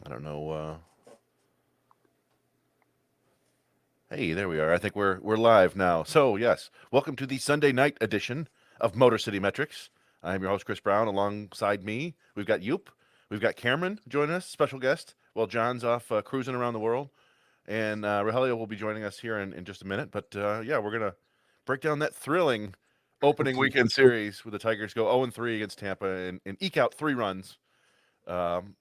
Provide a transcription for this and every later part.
I don't know. Hey, there we are. I think we're live now. So yes, welcome to the Sunday night edition of Motor City Metrics. I'm your host Chris Brown. Alongside me, we've got Yoop, we've got Cameron joining us, special guest. While John's off cruising around the world, and Rogelio will be joining us here in just a minute. But yeah, we're gonna break down that thrilling opening weekend series where the Tigers go 0-3 against Tampa and eke out 3 runs um,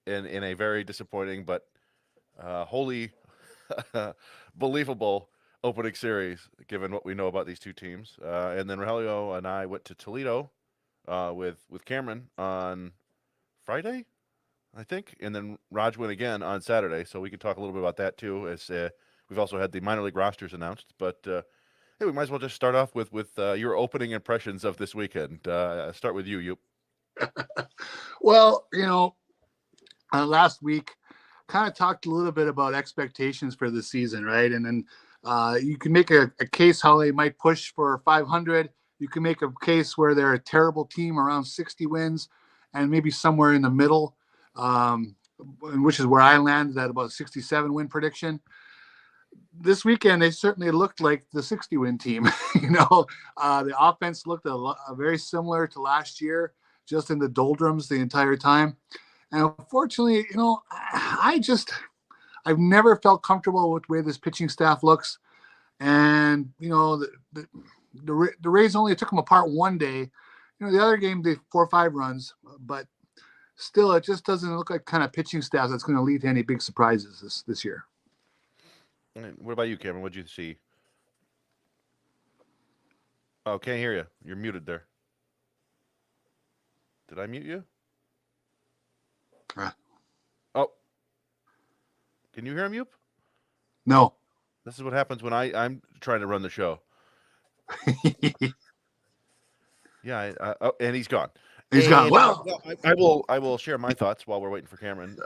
in a very disappointing but wholly believable opening series, given what we know about these two teams. And then Rogelio and I went to Toledo with Cameron on Friday, I think, and then Raj went again on Saturday. So we could talk a little bit about that too. As we've also had the minor league rosters announced, but hey, we might as well just start off with your opening impressions of this weekend. Start with you. Well, last week kind of talked a little bit about expectations for the season, right? And then you can make a case how they might push for 500. You can make a case where they're a terrible team around 60 wins and maybe somewhere in the middle, which is where I landed at about 67 win prediction. This weekend, they certainly looked like the 60 win team. The offense looked very similar to last year, just in the doldrums the entire time. And unfortunately, I've never felt comfortable with the way this pitching staff looks. And, the Rays only took them apart one day. The other game, they 4 or 5 runs, but still, it just doesn't look like kind of pitching staff that's going to lead to any big surprises this year. What about you, Cameron? What'd you see? Oh, can't hear you. You're muted there. Did I mute you? Oh, can you hear him, Yoop? No. This is what happens when I'm trying to run the show. Yeah, and he's gone. He's gone. Well, I will share my thoughts while we're waiting for Cameron.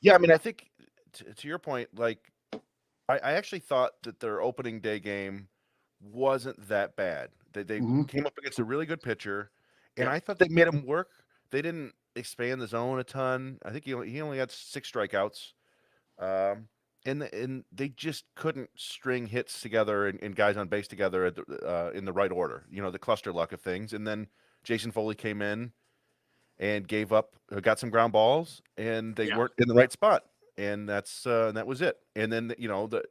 Yeah, I mean, I think to your point, like I actually thought that their opening day game wasn't that bad. They came up against a really good pitcher, and I thought they made him work. They didn't expand the zone a ton. I think he only had 6 strikeouts. And they just couldn't string hits together and guys on base together in the right order. The cluster luck of things. And then Jason Foley came in and gave up, got some ground balls, and they weren't in the right spot. And that was it. And then the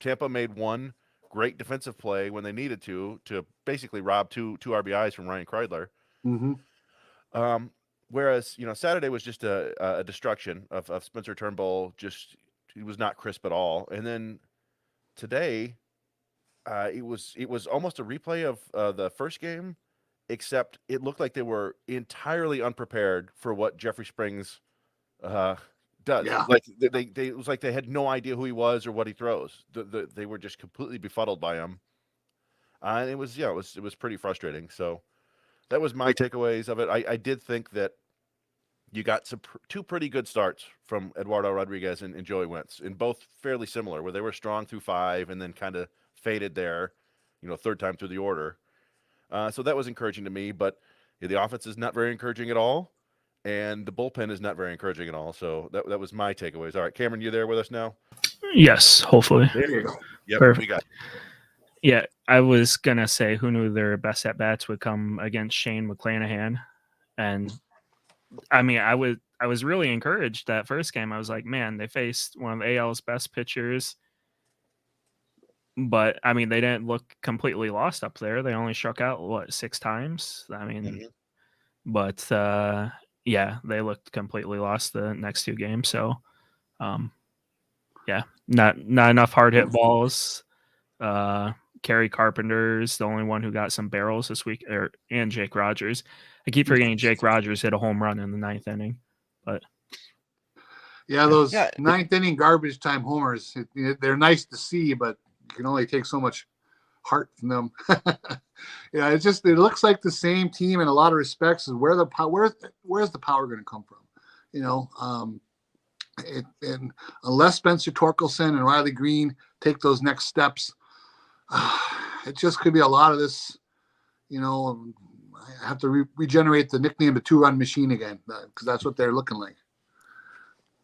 Tampa made one great defensive play when they needed to basically rob two RBIs from Ryan Kreidler. Mm-hmm. Whereas Saturday was just a destruction of Spencer Turnbull. Just he was not crisp at all. And then today, it was almost a replay of the first game, except it looked like they were entirely unprepared for what Jeffrey Springs does. Yeah. Like they it was like they had no idea who he was or what he throws. They were just completely befuddled by him. And it was pretty frustrating. So that was my takeaways of it. I did think that you got two pretty good starts from Eduardo Rodriguez and Joey Wentz, and both fairly similar, where they were strong through 5 and then kind of faded there, third time through the order. So that was encouraging to me, but the offense is not very encouraging at all, and the bullpen is not very encouraging at all. So that was my takeaways. All right, Cameron, you there with us now? Yes, hopefully. There you go. Yep, Perfect. we got it. Yeah, I was going to say who knew their best at-bats would come against Shane McClanahan. And, I mean, I was really encouraged that first game. I was like, man, they faced one of AL's best pitchers. But, I mean, they didn't look completely lost up there. They only struck out, 6 times? I mean, but, yeah, they looked completely lost the next 2 games. So, yeah, not enough hard hit balls. Kerry Carpenter's the only one who got some barrels this week, and Jake Rogers. I keep forgetting Jake Rogers hit a home run in the 9th inning, but those 9th inning garbage time homers, they're nice to see, but you can only take so much heart from them. It looks like the same team in a lot of respects. Is where's the power going to come from? And unless Spencer Torkelson and Riley Green take those next steps, it just could be a lot of this. I have to regenerate the nickname, the 2-run machine again, because that's what they're looking like.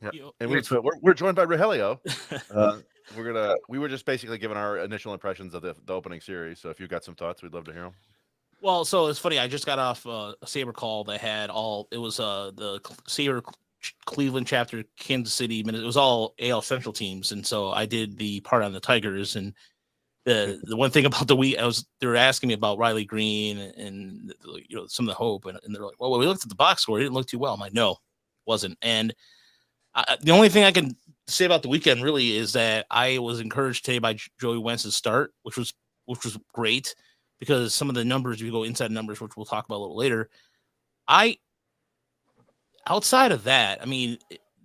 Yeah. You know, And you know, we're joined by Rogelio. We were just basically giving our initial impressions of the opening series. So if you've got some thoughts, we'd love to hear them. well, so it's funny. I just got off a Saber call that had all. It was the Saber Cleveland chapter, Kansas City. It was all AL Central teams, and so I did the part on the Tigers. And the one thing about the week, they were asking me about Riley Green and some of the hope, and they're like, well, we looked at the box score, it didn't look too well. I'm like, no, it wasn't. And the only thing I can say about the weekend really is that I was encouraged today by Joey Wentz's start, which was great, because some of the numbers, if you go inside numbers, which we'll talk about a little later, outside of that, I mean,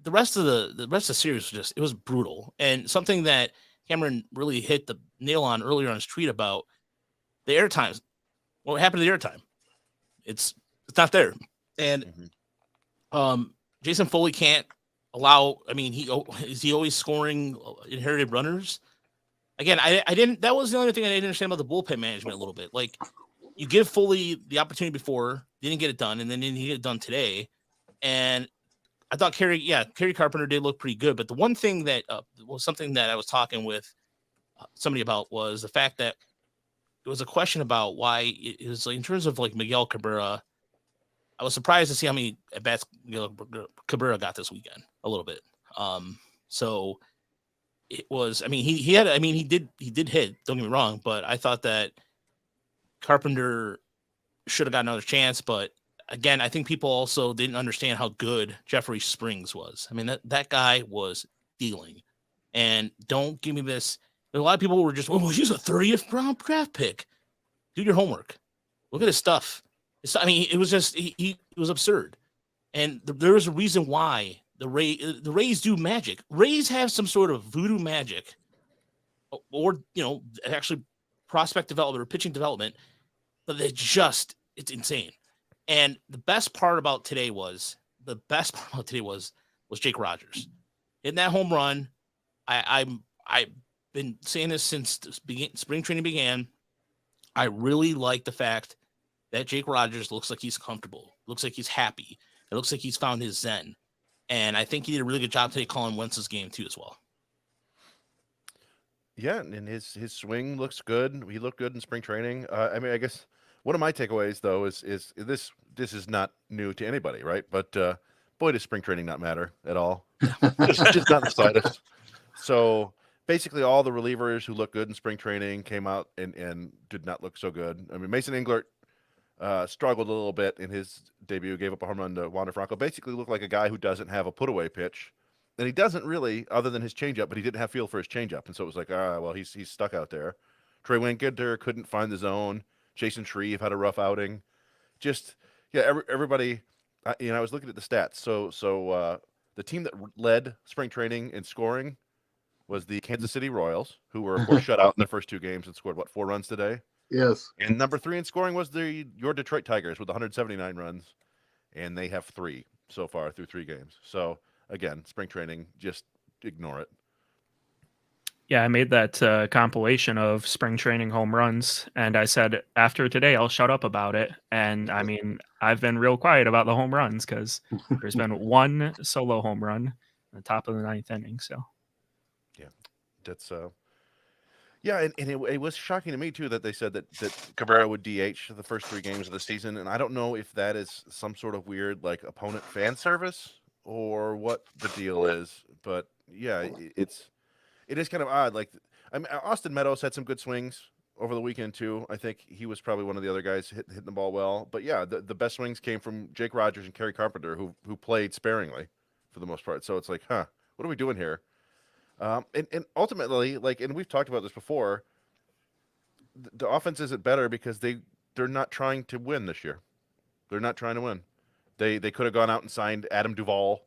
the rest of the series was it was brutal, and something that Cameron really hit the nail on earlier on his tweet about the airtime. What happened to the airtime? It's not there, and Jason Foley can't allow. I mean, is he always scoring inherited runners? Again, I didn't. That was the only thing I didn't understand about the bullpen management a little bit. Like, you give Foley the opportunity before, didn't get it done, and then didn't get it done today. And I thought Kerry Carpenter did look pretty good. But the one thing that was something that I was talking with somebody about was the fact that it was a question about why it was like, in terms of like Miguel Cabrera. I was surprised to see how many at bats Cabrera got this weekend a little bit. So it was. I mean, he did hit. Don't get me wrong, but I thought that Carpenter should have got another chance. But again, I think people also didn't understand how good Jeffrey Springs was. I mean, that guy was dealing. And don't give me this. A lot of people were just, well, he's a 30th round draft pick. Do your homework. Look at his stuff. I mean, it was just it was absurd. And there is a reason why the Rays do magic. Rays have some sort of voodoo magic, or actually prospect development or pitching development, but it's insane. And the best part about today was Jake Rogers. In that home run, I've been saying this since spring training began. I really like the fact that Jake Rogers looks like he's comfortable, looks like he's happy. It looks like he's found his zen. And I think he did a really good job today calling Wentz's game too as well. Yeah, and his swing looks good. He looked good in spring training. I mean, I guess one of my takeaways though is this is not new to anybody, right? But boy, does spring training not matter at all. just not the slightest. So basically, all the relievers who looked good in spring training came out and did not look so good. I mean, Mason Englert struggled a little bit in his debut, gave up a home run to Wander Franco. Basically looked like a guy who doesn't have a put-away pitch. And he doesn't really, other than his changeup, but he didn't have feel for his changeup. And so it was like, well, he's stuck out there. Trey Winketer couldn't find the zone. Jason Shreve had a rough outing. Just, yeah, everybody, I was looking at the stats. So the team that led spring training in scoring was the Kansas City Royals, who were, of course, shut out in their first two games and scored, 4 runs today? Yes. And number 3 in scoring was your Detroit Tigers with 179 runs, and they have 3 so far through 3 games. So, again, spring training, just ignore it. Yeah, I made that compilation of spring training home runs, and I said, after today, I'll shut up about it. And, I mean, I've been real quiet about the home runs because there's been one solo home run at the top of the 9th inning, so. Yeah, that's yeah, and it was shocking to me too that they said that Cabrera would DH the first 3 games of the season, and I don't know if that is some sort of weird like opponent fan service or what the deal is, but yeah, it is kind of odd. Like, I mean, Austin Meadows had some good swings over the weekend too. I think he was probably one of the other guys hitting the ball well, but yeah, the best swings came from Jake Rogers and Kerry Carpenter, who played sparingly for the most part. So it's like, what are we doing here? And ultimately, like, and we've talked about this before, the offense isn't better because they're not trying to win this year. They're not trying to win. They could have gone out and signed Adam Duvall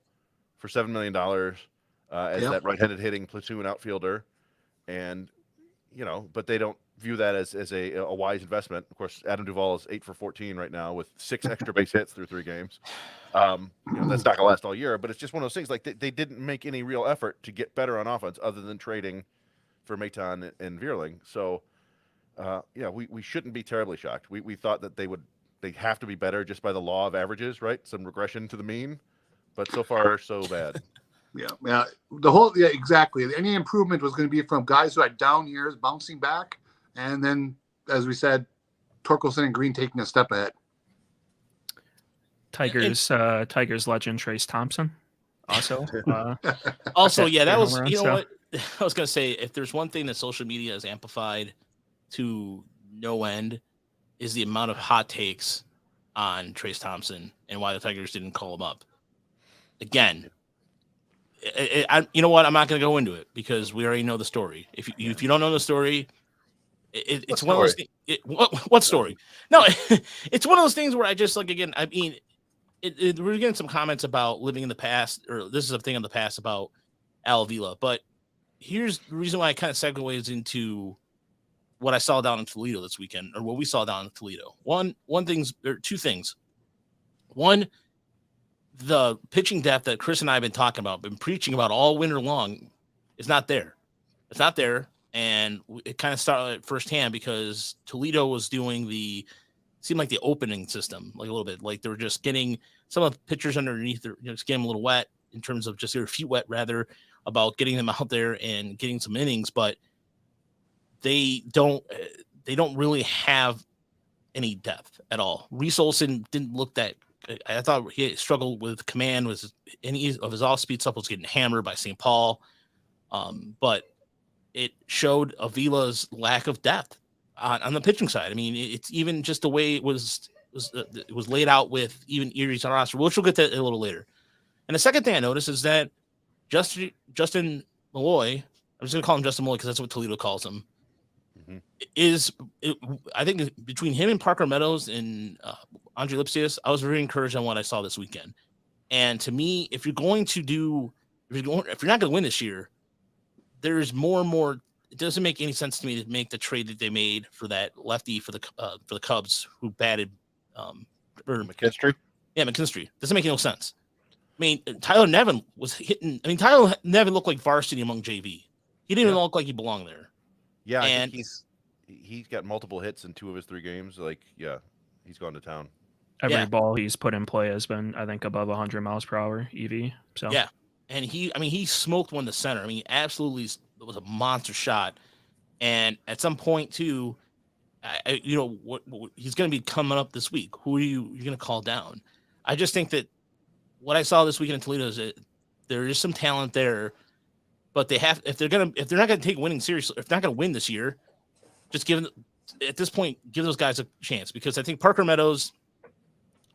for $7 million as that right-handed hitting platoon outfielder, and but they don't view that as a wise investment. Of course, Adam Duvall is 8 for 14 right now with 6 extra base hits through 3 games. That's not gonna last all year, but it's just one of those things. Like they didn't make any real effort to get better on offense other than trading for Maton and Vierling. So we shouldn't be terribly shocked. We thought that they have to be better just by the law of averages, right? Some regression to the mean, but so far so bad. Yeah. The whole, yeah, exactly. Any improvement was going to be from guys who had down years bouncing back, and then, as we said, Torkelson and Green taking a step ahead. Tigers legend Trace Thompson also. Also, yeah, that was, home run, you know so. what I was gonna say. If there's one thing that social media has amplified to no end, is the amount of hot takes on Trace Thompson and why the Tigers didn't call him up. Again, you know what? I'm not going to go into it because we already know the story. If you don't know the story, it's one of those things. What story? No, it's one of those things where I just like, again, I mean, we're getting some comments about living in the past, or this is a thing in the past about Al Avila. But here's the reason why I kind of segues into what I saw down in Toledo this weekend, or what we saw down in Toledo. Two things. One, the pitching depth that Chris and I have been talking about, been preaching about all winter long, is not there. It's not there. And it kind of started firsthand because Toledo was doing seemed like the opening system, like a little bit, like they were just getting some of the pitchers underneath, just getting them a little wet in terms of just their feet wet, rather, about getting them out there and getting some innings. But they don't really have any depth at all. Reese Olson didn't look that. I thought he struggled with command. Was any of his off-speed stuff was getting hammered by St. Paul, but it showed Avila's lack of depth on the pitching side. I mean, it's even just the way it was laid out with even Erie's roster, which we'll get to a little later. And the second thing I noticed is that Justin Malloy, I'm just going to call him Justin Malloy because that's what Toledo calls him, I think between him and Parker Meadows and Andre Lipsius, I was very encouraged on what I saw this weekend. And to me, if you're not going to win this year, there's more and more. It doesn't make any sense to me to make the trade that they made for that lefty for the Cubs who batted McKinstry. Yeah, McKinstry. Doesn't make any sense. I mean, Tyler Nevin was hitting. I mean, Tyler Nevin looked like varsity among JV. He didn't even look like he belonged there. Yeah, and I think he's got multiple hits in 2 of his 3 games. Like, yeah, he's gone to town. Every ball he's put in play has been, I think, above 100 miles per hour EV. So yeah, and he smoked one to center. I mean, absolutely, it was a monster shot. And at some point too, what he's going to be coming up this week. Who are you're going to call down? I just think that what I saw this weekend in Toledo is that there is some talent there, but if they're not going to take winning seriously, if they're not going to win this year, just at this point, give those guys a chance, because I think Parker Meadows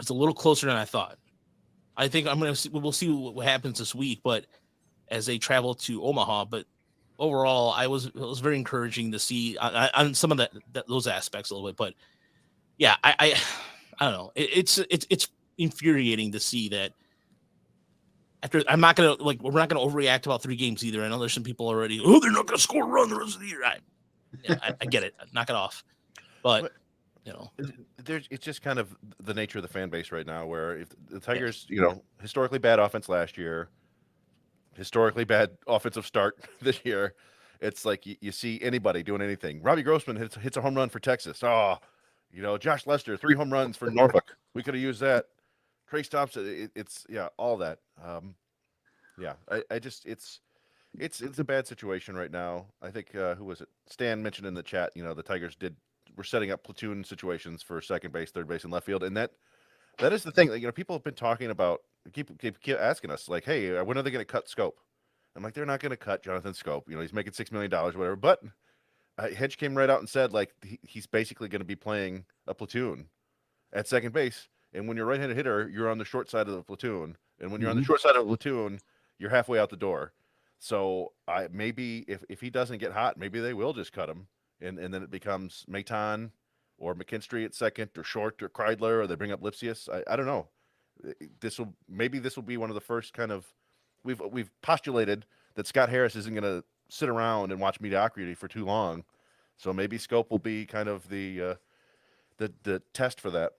is a little closer than I thought. I think we'll see what happens this week, but as they travel to Omaha, but overall, it was very encouraging to see on some of those aspects a little bit. But yeah, I don't know. It's infuriating to see that. We're not gonna overreact about 3 games either. I know there's some people already. Oh, they're not gonna score a run the rest of the year. I get it. Knock it off. But it's just kind of the nature of the fan base right now, where if the Tigers, historically bad offense last year, historically bad offensive start this year, it's like you see anybody doing anything. Robbie Grossman hits a home run for Texas. Josh Lester, 3 home runs for Norfolk. We could have used that. Trace Thompson, all that. It's a bad situation right now. I think who was it? Stan mentioned in the chat. The Tigers were setting up platoon situations for second base, third base, and left field, and that is the thing that people have been talking about. Keep asking us, like, hey, when are they going to cut Scope? I'm like, they're not going to cut Jonathan Scope. He's making $6 million, whatever. But Hedge came right out and said, like, he's basically going to be playing a platoon at second base. And when you're a right-handed hitter, you're on the short side of the platoon. And when you're on the short side of the platoon, you're halfway out the door. So maybe if he doesn't get hot, maybe they will just cut him. And then it becomes Maton or McKinstry at second, or Short or Kreidler, or they bring up Lipsius. I don't know. This will be one of the first kind of, we've postulated that Scott Harris isn't going to sit around and watch mediocrity for too long. So maybe Scope will be kind of the test for that.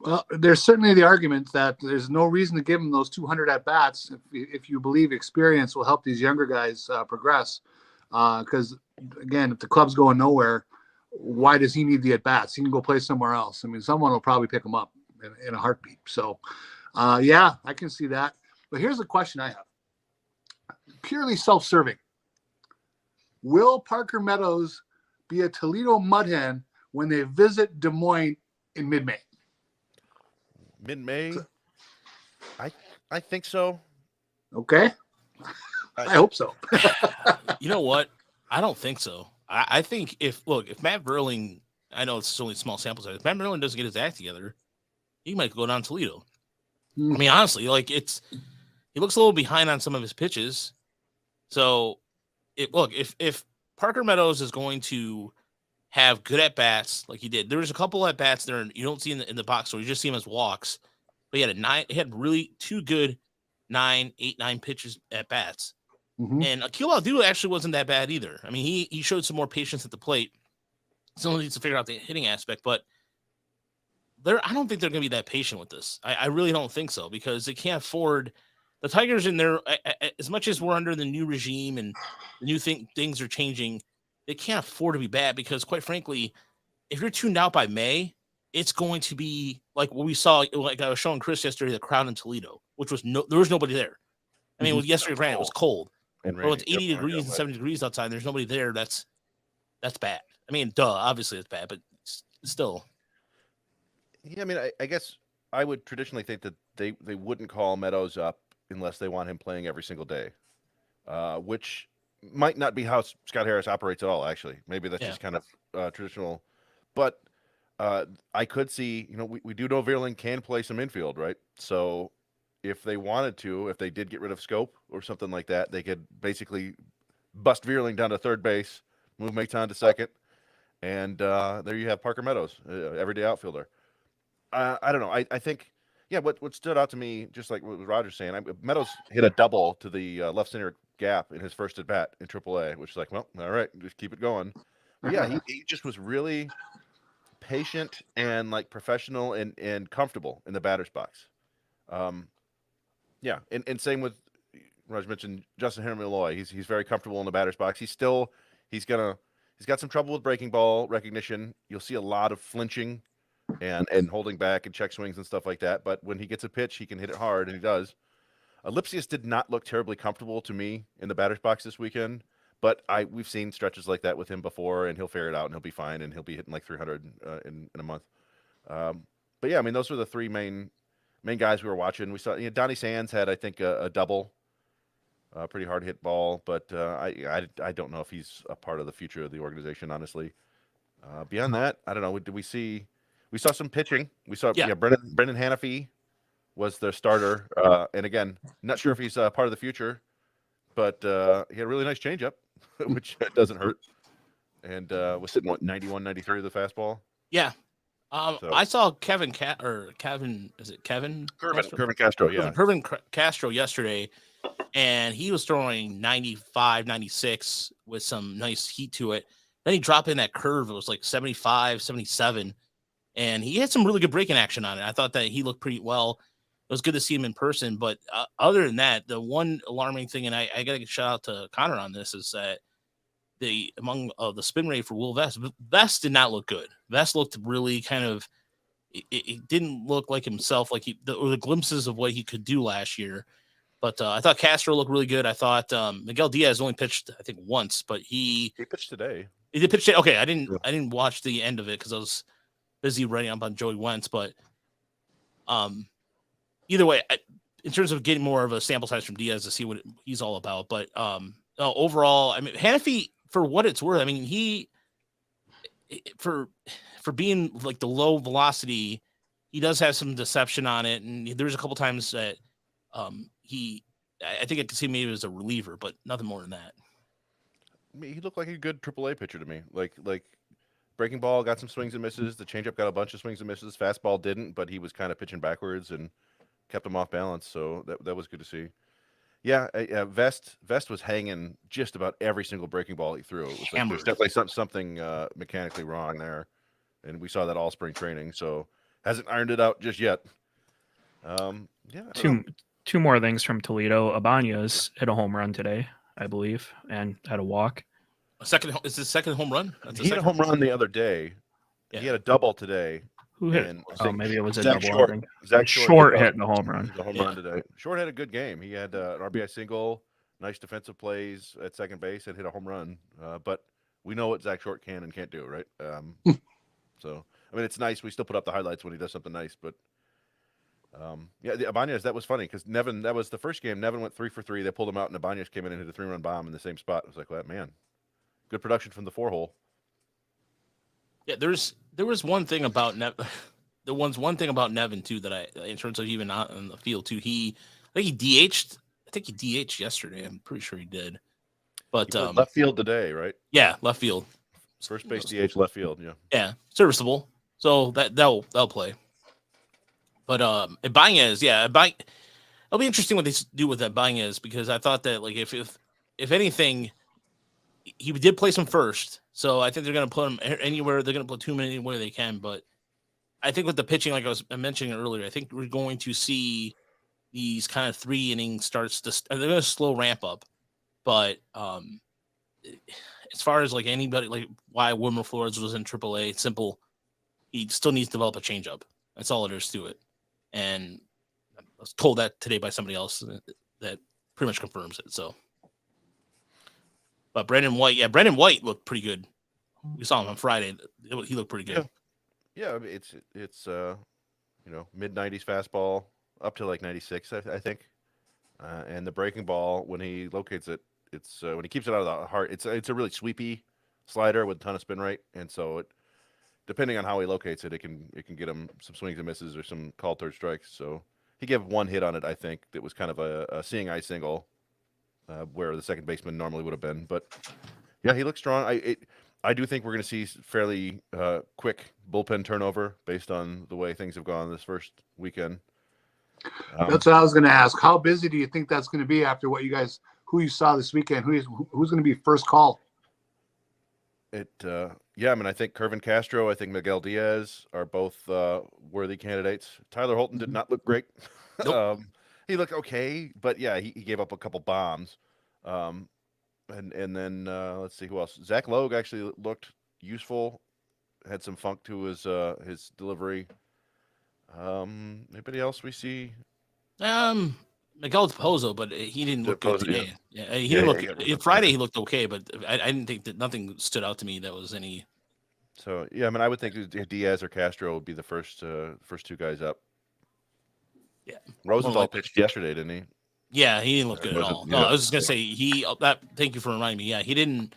Well, there's certainly the argument that there's no reason to give him those 200 at bats if you believe experience will help these younger guys progress. Because again, if the club's going nowhere, why does he need the at bats? He can go play somewhere else. I mean, someone will probably pick him up in a heartbeat. So, I can see that. But here's the question I have: purely self-serving. Will Parker Meadows be a Toledo Mud Hen when they visit Des Moines in mid-May? Mid-May, I think so. Okay. I hope so. You know what? I don't think so. I think if Matt Verling, I know it's only small sample size, if Matt Verling doesn't get his act together, he might go down Toledo. I mean, honestly, like he looks a little behind on some of his pitches. So, if Parker Meadows is going to have good at bats like he did, there was a couple at bats there you don't see in the box, so you just see him as walks. But he had really two good 9 pitches at bats. Mm-hmm. And Akil Aldu actually wasn't that bad either. I mean, he showed some more patience at the plate. Still needs to figure out the hitting aspect, but I don't think they're going to be that patient with this. I really don't think so, because they can't afford the Tigers in there. As much as we're under the new regime and the new things are changing, they can't afford to be bad, because quite frankly, if you're tuned out by May, it's going to be like what we saw. Like I was showing Chris yesterday, the crowd in Toledo, which was there was nobody there. I mean, yesterday, granted, it was cold. Well, it's 80 degrees and 70 degrees outside. And there's nobody there. That's bad. I mean, obviously it's bad, but still. Yeah, I mean, I guess I would traditionally think that they wouldn't call Meadows up unless they want him playing every single day, which might not be how Scott Harris operates at all, actually. Maybe that's just kind of traditional. But I could see, we do know Vierling can play some infield, right? So if they wanted to, if they did get rid of Scope or something like that, they could basically bust Vierling down to third base, move Maton to second, and there you have Parker Meadows, everyday outfielder. I don't know. I think, what stood out to me, just like what Roger's saying, Meadows hit a double to the left center gap in his first at bat in AAA, which is like, well, all right, just keep it going. But yeah, he just was really patient and like professional and comfortable in the batter's box. Yeah, and same with Roger mentioned Justin Henry Malloy. He's very comfortable in the batter's box. He's got some trouble with breaking ball recognition. You'll see a lot of flinching and holding back and check swings and stuff like that. But when he gets a pitch, he can hit it hard, and he does. Lipsius did not look terribly comfortable to me in the batter's box this weekend, but we've seen stretches like that with him before, and he'll figure it out, and he'll be fine, and he'll be hitting like 300 in a month. But yeah, I mean, those were the three main guys we were watching. We saw Donnie Sands had, I think, a double, pretty hard hit ball, but I don't know if he's a part of the future of the organization, honestly. Beyond that, I don't know. We saw some pitching. We saw Brendan Hannafy was the starter, and again, not sure if he's part of the future, but he had a really nice changeup, which doesn't hurt, and was sitting 91, 93 of the fastball. Yeah. I saw Kevin is it Kevin? Kervin Castro, yeah. Kervin Castro yesterday, and he was throwing 95, 96 with some nice heat to it. Then he dropped in that curve. It was like 75, 77. And he had some really good breaking action on it. I thought that he looked pretty well. It was good to see him in person. But other than that, the one alarming thing, and I got to give a shout out to Connor on this, is that the spin rate for Will Vest did not look good. Vest looked really kind of, it didn't look like himself, like the glimpses of what he could do last year. But I thought Castro looked really good. I thought Miguel Diaz only pitched, I think, once, but he pitched today. He did pitch today. Okay, I didn't watch the end of it because I was busy writing up on Joey Wentz, but either way, in terms of getting more of a sample size from Diaz to see what he's all about. But overall, I mean, Hannafy, for what it's worth, I mean, he for being like the low velocity, he does have some deception on it, and there's a couple times that I think I could see maybe as a reliever, but nothing more than that. I mean, he looked like a good AAA pitcher to me. Like breaking ball got some swings and misses. The changeup got a bunch of swings and misses. Fastball didn't, but he was kind of pitching backwards and kept him off balance. So that was good to see. Yeah, Vest was hanging just about every single breaking ball he threw. It was like, there's definitely something mechanically wrong there, and we saw that all spring training. So hasn't ironed it out just yet. Two more things from Toledo. Abanez hit a home run today, I believe, and had a walk. Is his second home run? He had a home run the other day. Yeah. He had a double today. Who hit? Maybe it was a double. Zach Short hit the home run. The home run today. Short had a good game. He had an RBI single, nice defensive plays at second base and hit a home run. But we know what Zach Short can and can't do, right? So I mean, it's nice. We still put up the highlights when he does something nice, but yeah, the Ibanez, that was funny because Nevin, that was the first game. Nevin went 3 for 3. They pulled him out, and Ibanez came in and hit a 3-run bomb in the same spot. I was like, well, man, good production from the 4-hole. Yeah, there was one thing about one thing about Nevin too that I, in terms of even out on the field too, I think he DH'd. I think he DH'd yesterday. I'm pretty sure he did. But Left field today, right? Yeah, left field. First base DH, left field. Yeah. Yeah, serviceable. So that'll play. But Ibanez, yeah, it'll be interesting what they do with Ibanez because I thought that like if anything, he did place him first, so I think they're going to put him anywhere. They're going to platoon him anywhere they can. But I think with the pitching, like I was mentioning earlier, I think we're going to see these kind of 3-inning starts. They're going to slow ramp up, but as far as like anybody, like why Wilmer Flores was in AAA, it's simple. He still needs to develop a changeup. That's all there is to it. And I was told that today by somebody else that pretty much confirms it. So, but Brandon White looked pretty good. We saw him on Friday. He looked pretty good. Yeah. I mean, it's mid 90s fastball up to like 96, I think. And the breaking ball, when he locates it, it's when he keeps it out of the heart, it's a really sweepy slider with a ton of spin rate, and so it, depending on how he locates it, it can get him some swings and misses or some called third strikes. So he gave one hit on it, I think, that was kind of a seeing eye single, where the second baseman normally would have been. But yeah, he looks strong. I do think we're going to see fairly quick bullpen turnover based on the way things have gone this first weekend. That's what I was going to ask. How busy do you think that's going to be after who you saw this weekend? Who's going to be first call? Yeah, I mean, I think Kervin Castro, I think Miguel Diaz are both worthy candidates. Tyler Holton did not look great. Nope. He looked okay, but yeah, he gave up a couple bombs. And then let's see who else. Zach Logue actually looked useful, had some funk to his delivery. Anybody else we see? Miguel Pozo, but he didn't look good today. Yeah, he didn't look. Friday he looked okay, but I didn't think that nothing stood out to me that was any. So yeah, I mean, I would think Diaz or Castro would be the first two guys up. Yeah, Rosenthal pitched yesterday, didn't he? Yeah, he didn't look good at all. No, I was just gonna say thank you for reminding me. Yeah, he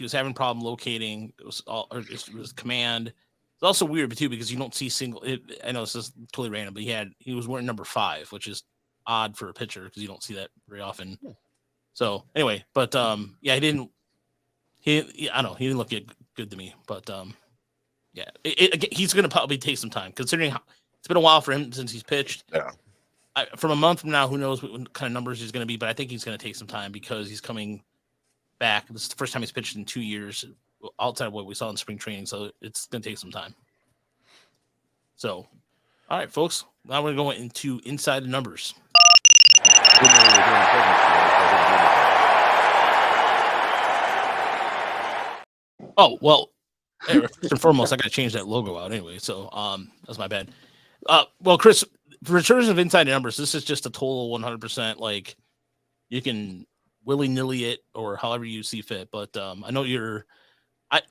was having problem locating. It was command. It's also weird too because you don't see I know this is totally random, but he was wearing number 5, which is odd for a pitcher because you don't see that very often. So anyway, but yeah, I don't know, he didn't look good to me, but yeah, he's going to probably take some time considering it's been a while for him since he's pitched. Yeah. From a month from now, who knows what kind of numbers he's going to be, but I think he's going to take some time because he's coming back. This is the first time he's pitched in 2 years outside of what we saw in spring training, so it's going to take some time. So, all right, folks, now we're going into inside the numbers. Oh, well, first and foremost, I got to change that logo out anyway, so that's my bad. Well, Chris, for terms of inside numbers, this is just a total 100%, like, you can willy-nilly it or however you see fit, but I know you're good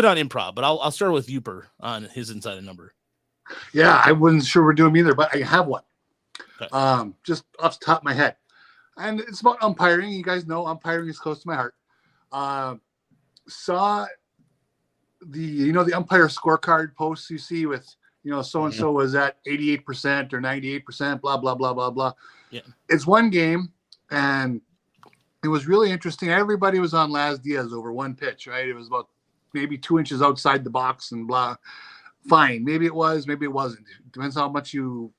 on improv, but I'll start with Uper on his inside number. Yeah, I wasn't sure we're doing either, but I have one. Okay. Just off the top of my head. And it's about umpiring. You guys know umpiring is close to my heart. Saw the umpire scorecard posts you see with, so-and-so was at 88% or 98%, blah, blah, blah, blah, blah. Yeah. It's one game, and it was really interesting. Everybody was on Laz Diaz over one pitch, right? It was about maybe 2 inches outside the box and blah. Fine. Maybe it was, maybe it wasn't. Depends how much you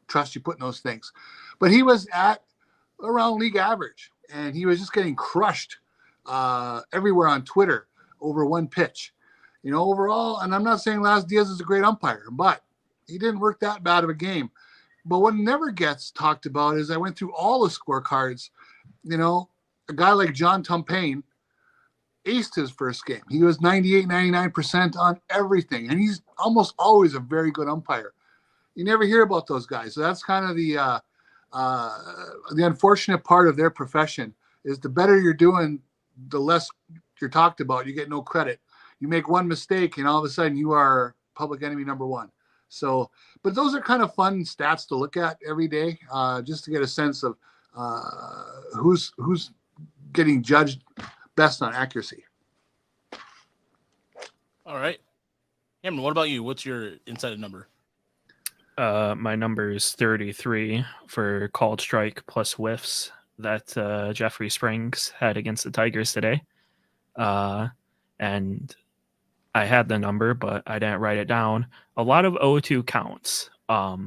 trust you put in those things. But he was at around league average, and he was just getting crushed everywhere on Twitter over one pitch. Overall, and I'm not saying Laz Diaz is a great umpire, but he didn't work that bad of a game. But what never gets talked about is I went through all the scorecards. A guy like John Tumpain aced his first game. He was 98, 99% on everything, and he's almost always a very good umpire. You never hear about those guys. So that's kind of the the unfortunate part of their profession is the better you're doing, the less you're talked about. You get no credit. You make one mistake, and all of a sudden you are public enemy number one. So, but those are kind of fun stats to look at every day, just to get a sense of who's getting judged best on accuracy. All right. Cameron, what about you? What's your inside number? My number is 33 for called strike plus whiffs that Jeffrey Springs had against the Tigers today. And I had the number, but I didn't write it down. A lot of 0-2 counts. I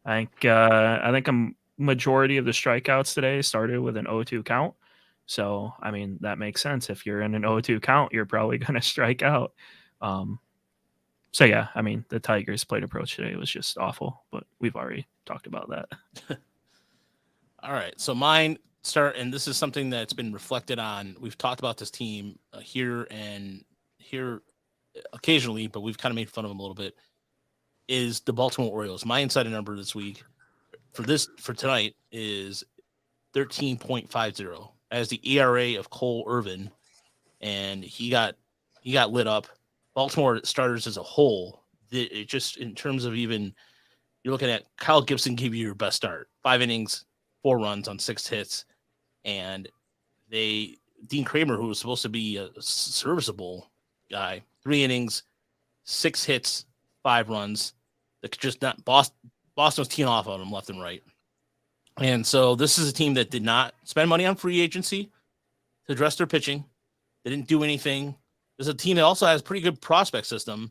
think a majority of the strikeouts today started with an 0-2 count. So, I mean, that makes sense. If you're in an 0-2 count, you're probably going to strike out. So, yeah, I mean, the Tigers' plate approach today was just awful, but we've already talked about that. All right. So mine start, and this is something that's been reflected on. We've talked about this team here occasionally, but we've kind of made fun of them a little bit, is the Baltimore Orioles. My insider number this week for tonight is 13.50 as the ERA of Cole Irvin, and he got lit up. Baltimore starters as a whole, it just in terms of even you're looking at Kyle Gibson give you your best start, 5 innings, 4 runs on 6 hits, and Dean Kramer, who was supposed to be a serviceable guy, 3 innings, 6 hits, 5 runs. That just not Boston was teeing off on him left and right. And so this is a team that did not spend money on free agency to address their pitching. They didn't do anything. There's a team that also has a pretty good prospect system,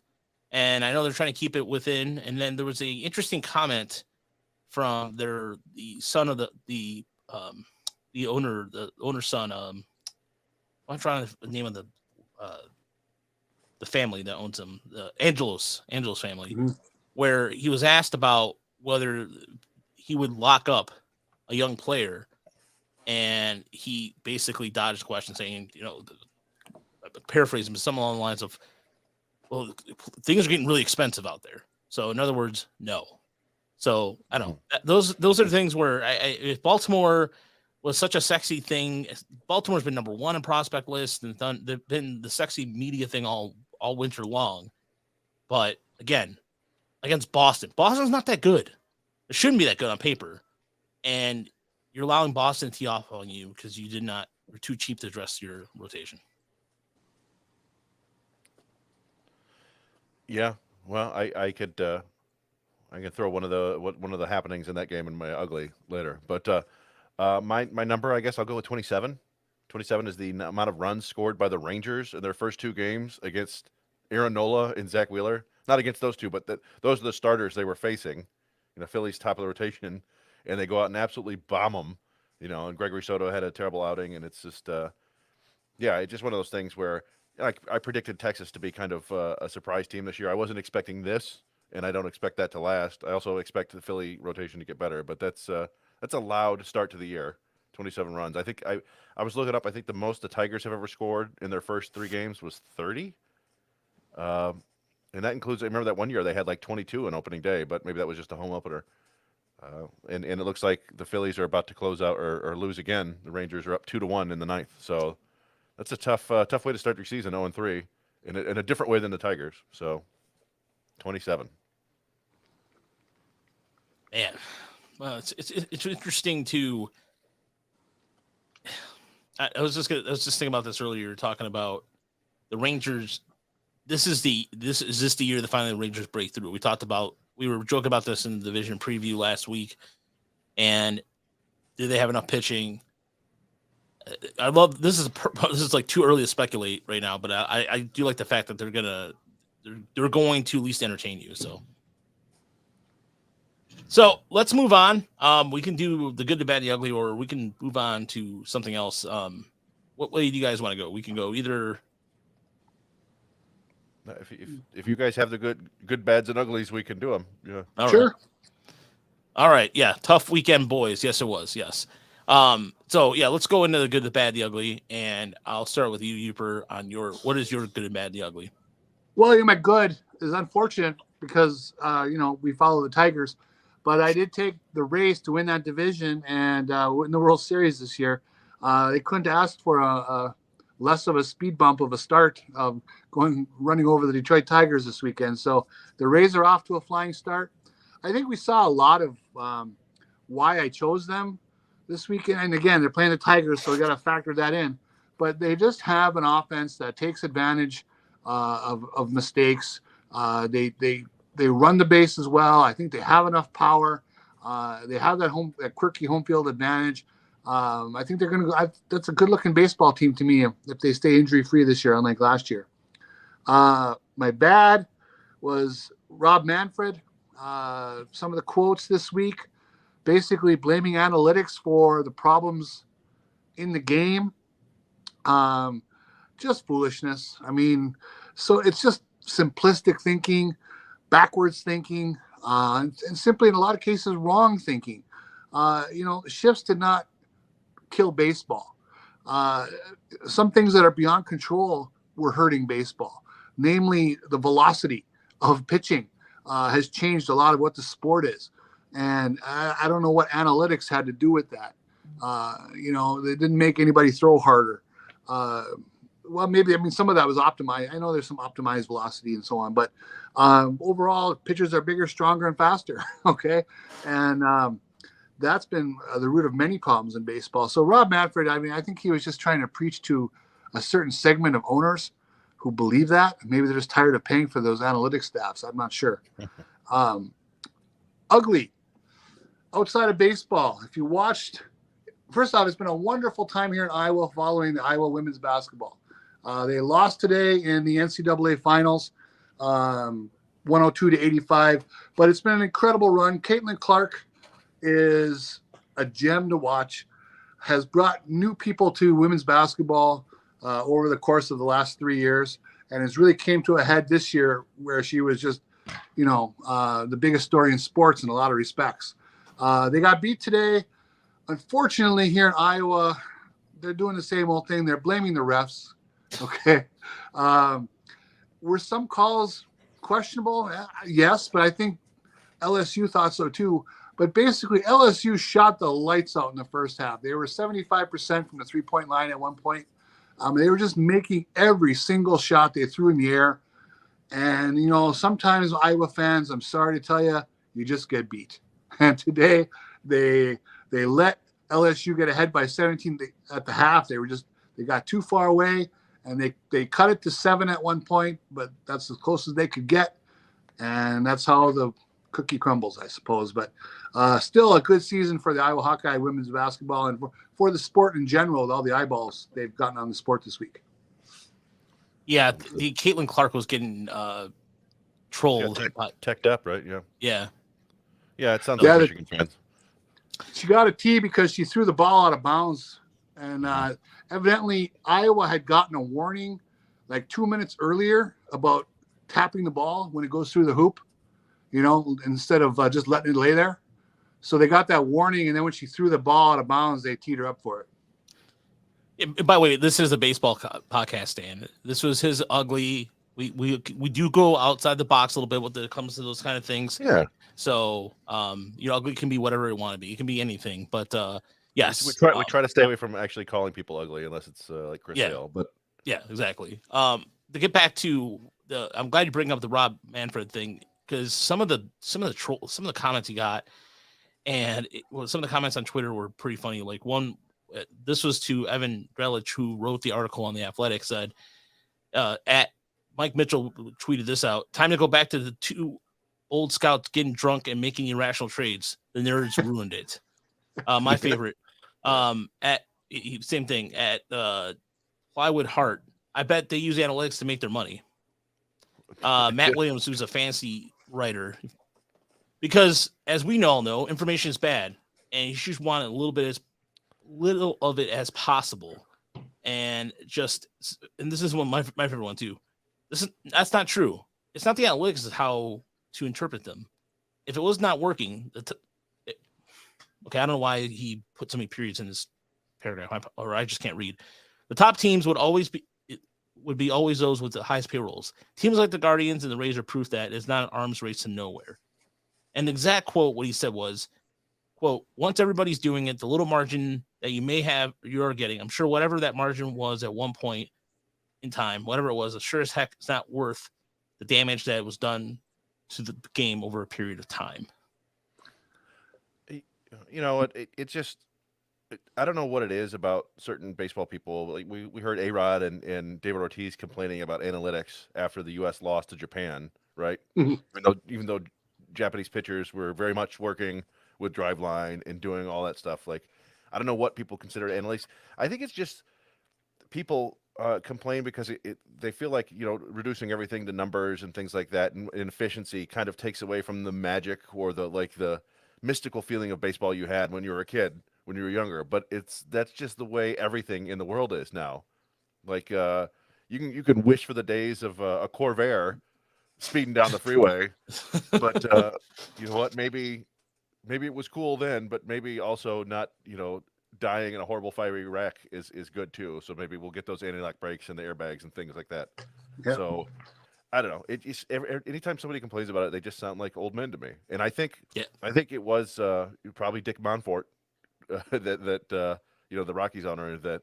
and I know they're trying to keep it within. And then there was a interesting comment from the son of the owner's son. I'm trying to name of the family that owns him, the Angelos family, where he was asked about whether he would lock up a young player, and he basically dodged the question, saying, paraphrasing, something along the lines of, well, things are getting really expensive out there. So in other words, no. So I don't know. Those are things where if Baltimore was such a sexy thing, Baltimore's been number 1 in prospect list, and they've been the sexy media thing all winter long. But again, against Boston's not that good. It shouldn't be that good on paper. And you're allowing Boston to tee off on you because you're too cheap to address your rotation. Yeah, well, I could throw one of the happenings in that game in my ugly later, but my number, I guess I'll go with 27. 27 is the amount of runs scored by the Rangers in their first 2 games against Aaron Nola and Zach Wheeler. Not against those two, but those are the starters they were facing. Philly's top of the rotation, and they go out and absolutely bomb them. And Gregory Soto had a terrible outing, and it's just it's just one of those things where. I predicted Texas to be kind of a surprise team this year. I wasn't expecting this, and I don't expect that to last. I also expect the Philly rotation to get better, but that's a loud start to the year. 27 runs. I think I was looking up. I think the most the Tigers have ever scored in their first 3 games was 30, and that includes. I remember that one year they had like 22 on opening day, but maybe that was just a home opener. And it looks like the Phillies are about to close out or lose again. The Rangers are up 2-1 in the 9th, so. That's a tough way to start your season, 0-3, in a different way than the Tigers. So, 27. Man, well, it's interesting to. I was just thinking about this earlier, talking about the Rangers. Is this the year that finally the Rangers break through? We were joking about this in the division preview last week, and did they have enough pitching? I love this is like too early to speculate right now, but I do like the fact that they're going to at least entertain you. So let's move on. We can do the good, the bad, the ugly, or we can move on to something else. What way do you guys want to go? We can go either. If you guys have the good, bads, and uglies, we can do them. Yeah. Sure. Right. All right. Yeah. Tough weekend, boys. Yes, it was. Yes. So yeah, let's go into the good, the bad, the ugly, and I'll start with you, Uper, on what is your good and bad, the ugly? Well, my good is unfortunate because we follow the Tigers, but I did take the Rays to win that division and win the World Series this year. They couldn't ask for a less of a speed bump of a start of running over the Detroit Tigers this weekend. So the Rays are off to a flying start. I think we saw a lot of why I chose them this weekend. And again, they're playing the Tigers, so we got to factor that in. But they just have an offense that takes advantage of mistakes. They run the base as well. I think they have enough power. They have that quirky home field advantage. I think they're going to go. That's a good-looking baseball team to me if they stay injury-free this year, unlike last year. My bad was Rob Manfred. Some of the quotes this week, basically blaming analytics for the problems in the game. Just foolishness. I mean, so it's just simplistic thinking, backwards thinking, and simply in a lot of cases, wrong thinking. Shifts did not kill baseball. Some things that are beyond control were hurting baseball, namely the velocity of pitching has changed a lot of what the sport is. And I don't know what analytics had to do with that. They didn't make anybody throw harder. Well, maybe, some of that was optimized. I know there's some optimized velocity and so on, but overall, pitchers are bigger, stronger, and faster. Okay. And that's been the root of many problems in baseball. So Rob Manfred, I think he was just trying to preach to a certain segment of owners who believe that. Maybe they're just tired of paying for those analytics staffs. I'm not sure. Ugly. Outside of baseball, if you watched, first off, it's been a wonderful time here in Iowa following the Iowa women's basketball. They lost today in the NCAA finals, 102-85, but it's been an incredible run. Caitlin Clark is a gem to watch, has brought new people to women's basketball over the course of the last 3 years, and has really came to a head this year where she was just, the biggest story in sports in a lot of respects. They got beat today. Unfortunately, here in Iowa, they're doing the same old thing. They're blaming the refs. Okay. Were some calls questionable? Yes, but I think LSU thought so too. But basically, LSU shot the lights out in the first half. They were 75% from the three-point line at one point. They were just making every single shot they threw in the air. And, sometimes Iowa fans, I'm sorry to tell you, you just get beat. And today, they let LSU get ahead by 17 at the half. They got too far away, and they cut it to 7 at one point, but that's as close as they could get. And that's how the cookie crumbles, I suppose. But still a good season for the Iowa Hawkeye women's basketball and for the sport in general, with all the eyeballs they've gotten on the sport this week. Yeah, the Caitlin Clark was getting trolled. Teched up, right? Yeah. Yeah. Yeah, it sounds like Michigan fans. She got a T because she threw the ball out of bounds. And evidently Iowa had gotten a warning like 2 minutes earlier about tapping the ball when it goes through the hoop, instead of just letting it lay there. So they got that warning. And then when she threw the ball out of bounds, they teed her up for it. Yeah, by the way, this is a baseball podcast, Dan. This was his ugly. We do go outside the box a little bit when it comes to those kind of things. Yeah. So, ugly can be whatever it want to be. It can be anything. But yes, we try to stay away from actually calling people ugly unless it's like Chris Sale. But yeah, exactly. To get back to I'm glad you bring up the Rob Manfred thing, because some of the comments he got, and some of the comments on Twitter were pretty funny. Like one, this was to Evan Drelich, who wrote the article on The Athletic, said, at Mike Mitchell tweeted this out: "Time to go back to the two old scouts getting drunk and making irrational trades. The nerds ruined it." My favorite. Same thing at Plywood Heart. I bet they use analytics to make their money. Matt Williams, who's a fantasy writer, because as we all know, information is bad, and you just want a little of it as possible. And this is one my favorite one too. That's not true. It's not the analytics, it's how to interpret them. If it was not working, okay, I don't know why he put so many periods in this paragraph, or I just can't read. The top teams would be always those with the highest payrolls. Teams like the Guardians and the Rays are proof that it's not an arms race to nowhere. And the exact quote, what he said was, quote, once everybody's doing it, the little margin that you may have, you're getting, I'm sure whatever that margin was at one point in time, whatever it was, sure as heck it's not worth the damage that was done to the game over a period of time. You know, it just, I don't know what it is about certain baseball people. Like we heard A-Rod and David Ortiz complaining about analytics after the U.S. lost to Japan, right? Mhm. Even though Japanese pitchers were very much working with Driveline and doing all that stuff. Like, I don't know what people consider analytics. I think it's just people complain because they feel like, you know, reducing everything to numbers and things like that and efficiency kind of takes away from the magic or the mystical feeling of baseball you had when you were a kid, when you were younger. But that's just the way everything in the world is now. Like you can wish for the days of a Corvair speeding down the freeway, but you know what? Maybe it was cool then, but maybe also not. You know, dying in a horrible fiery wreck is good too. So maybe we'll get those anti-lock brakes and the airbags and things like that. Yeah. So I don't know. It's anytime somebody complains about it, they just sound like old men to me. And I think it was probably Dick Monfort that you know, the Rockies owner that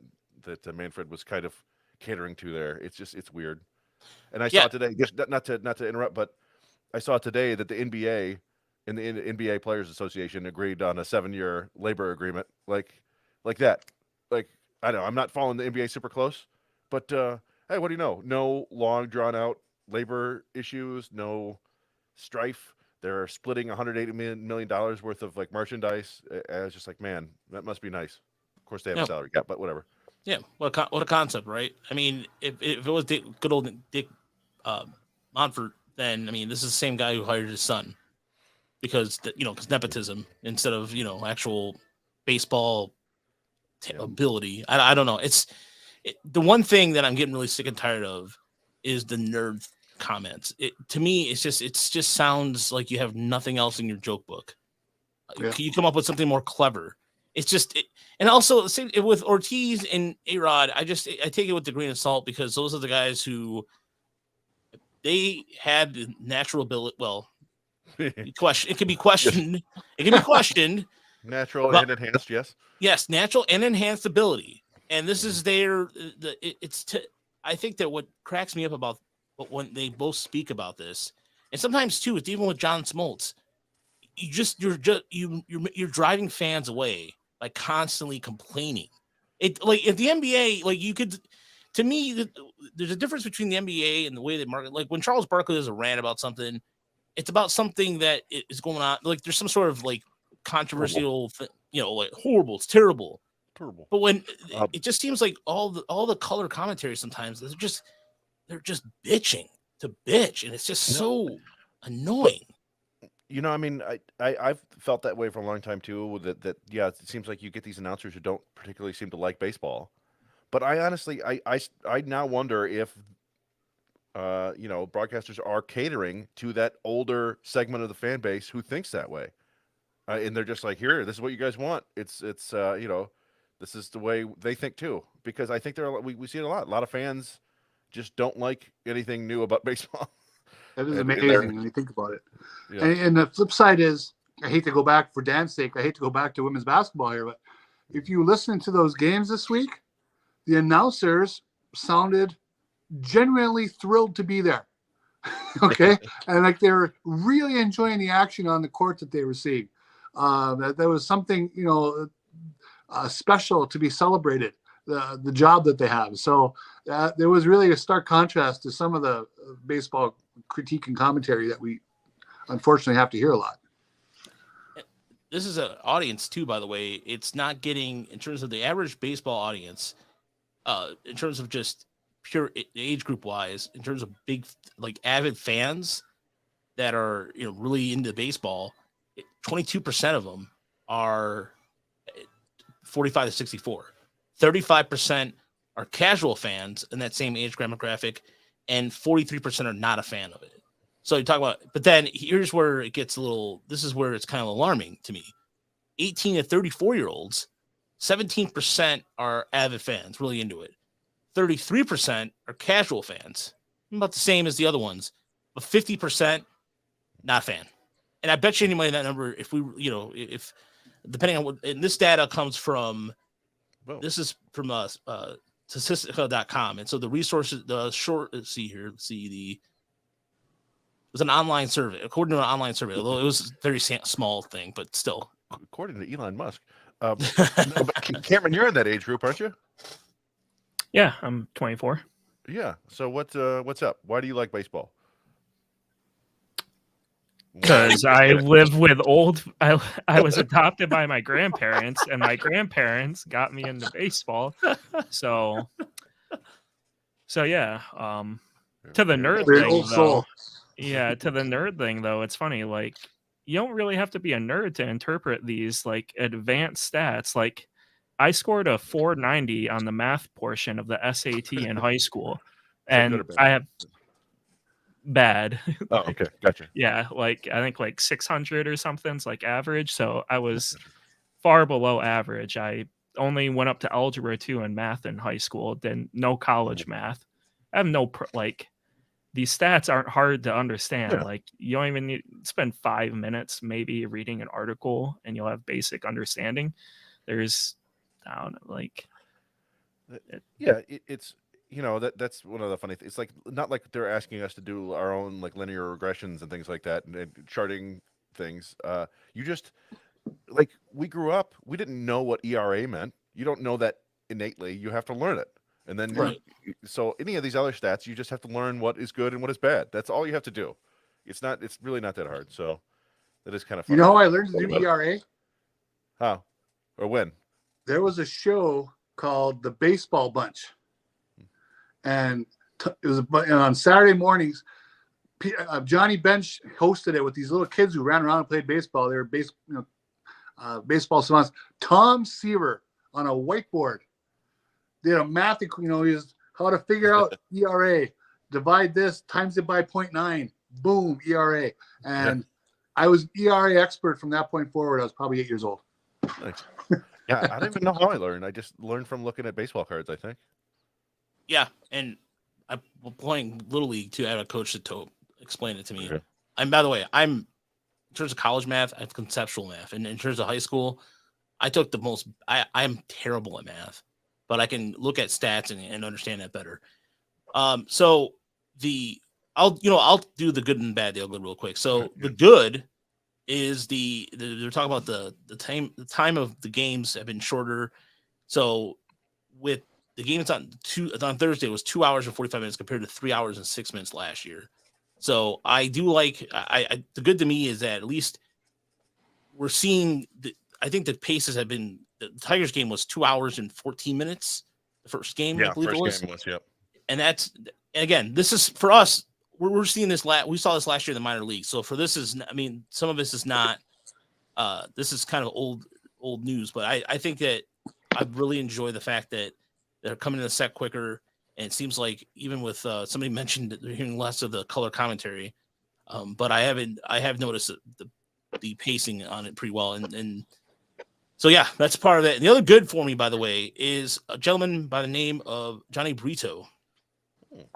Manfred was kind of catering to there. It's weird. And I saw today, just not to interrupt, but I saw today that the NBA and the NBA Players Association agreed on a 7-year labor agreement, like that. Like, I don't know, I'm not following the NBA super close, but hey, what do you know? No long drawn out labor issues, no strife. They're splitting $180 million worth of like merchandise. I was just like, man, that must be nice. Of course, they have a salary cap, but whatever. Yeah, what a concept, right? I mean, if it was good old Dick Monfort, then I mean, this is the same guy who hired his son because nepotism instead of actual baseball ability. I don't know. The one thing that I'm getting really sick and tired of is the nerd comments. To me, it just sounds like you have nothing else in your joke book. Yeah. Can you come up with something more clever? It's just, and also with Ortiz and A-Rod, I take it with a grain of salt because those are the guys who they had the natural ability. Well, it can be questioned. It can be questioned. Natural and enhanced, yes. Yes, natural and enhanced ability. And this is I think that what cracks me up about when they both speak about this, and sometimes too, it's even with John Smoltz, you're driving fans away by constantly complaining. It like at the NBA, like you could, to me, there's a difference between the NBA and the way they market. Like when Charles Barkley does a rant about something, it's about something that is going on. Like there's some sort of like controversial, like horrible, it's terrible. But when it just seems like all the color commentary sometimes they're just bitching to bitch, and it's just so annoying. You know, I mean, I've felt that way for a long time too. That yeah, it seems like you get these announcers who don't particularly seem to like baseball. But I honestly, I now wonder if broadcasters are catering to that older segment of the fan base who thinks that way, and they're just like, here, this is what you guys want. It's this is the way they think too. Because I think we see it a lot. A lot of fans just don't like anything new about baseball. That is amazing when you think about it. Yeah. And the flip side is, I hate to go back for Dan's sake. I hate to go back to women's basketball here, but if you listen to those games this week, the announcers sounded genuinely thrilled to be there. Okay. And like they're really enjoying the action on the court that they were seeing. That there was something, special to be celebrated, the job that they have. So there was really a stark contrast to some of the baseball critique and commentary that we unfortunately have to hear a lot. This is an audience too, by the way. It's not getting, in terms of the average baseball audience, in terms of just pure age group wise, in terms of big, like avid fans that are, really into baseball, 22% of them are 45 to 64. 35% are casual fans in that same age demographic, and 43% are not a fan of it. So you talk about, but then here's where it gets this is where it's kind of alarming to me. 18 to 34-year-olds, 17% are avid fans, really into it. 33% are casual fans, about the same as the other ones, but 50% not a fan. and I bet you any money that number, if we, if depending on what, and this data comes from, this is from statistica.com. And so the resources, let's see, it was an online survey, according to an online survey, although it was a very small thing, but still. According to Elon Musk. No, but Cameron, you're in that age group, aren't you? Yeah, I'm 24. Yeah. So what's up? Why do you like baseball? Because I live with I was adopted by my grandparents, and my grandparents got me into baseball. So yeah. To the nerd thing, though. Yeah, to the nerd thing, though, it's funny. Like, you don't really have to be a nerd to interpret these like advanced stats. Like, I scored a 490 on the math portion of the SAT in high school, and I have bad. Oh, okay, gotcha. Yeah, like I think like 600 or something's like average. So I was far below average. I only went up to algebra 2 and math in high school. Then no college math. I have no like. These stats aren't hard to understand. Yeah. Like, you don't even need to spend 5 minutes maybe reading an article and you'll have basic understanding. There's, I don't know, like, it's that's one of the funny things. It's like not like they're asking us to do our own like linear regressions and things like that and charting things. You just like we grew up, we didn't know what ERA meant. You don't know that innately. You have to learn it. And then, so any of these other stats, you just have to learn what is good and what is bad. That's all you have to do. It's really not that hard. So that is kind of fun. You know how I learned to do ERA? How? Or when? There was a show called The Baseball Bunch. And it was on Saturday mornings. Johnny Bench hosted it with these little kids who ran around and played baseball. They were baseball savants. Tom Seaver on a whiteboard did a math, is how to figure out ERA, divide this, times it by 0.9, boom, ERA. And I was ERA expert from that point forward. I was probably 8 years old. Nice. Yeah, I don't even know how I learned. I just learned from looking at baseball cards, I think. Yeah, and I'm playing Little League too. I had a coach to explain it to me. Okay. And by the way, in terms of college math, I have conceptual math. And in terms of high school, I took I'm terrible at math. But I can look at stats and understand that better. I'll do the good and bad deal real quick. So the good is they're talking about the time of the games have been shorter. So with the game that's on Thursday was 2 hours and 45 minutes compared to 3 hours and 6 minutes last year. So I do like the good to me is that at least we're seeing I think the paces have been. The Tigers game was 2 hours and 14 minutes. The first game, I believe it was. Yep. And again, this is for us. We're seeing this. We saw this last year in the minor league. So for this some of this is not. This is kind of old news, but I think that I really enjoy the fact that they're coming in the set quicker. And it seems like even with somebody mentioned that they're hearing less of the color commentary, but I have noticed the pacing on it pretty well and. So, yeah, that's part of it. And the other good for me, by the way, is a gentleman by the name of Johnny Brito,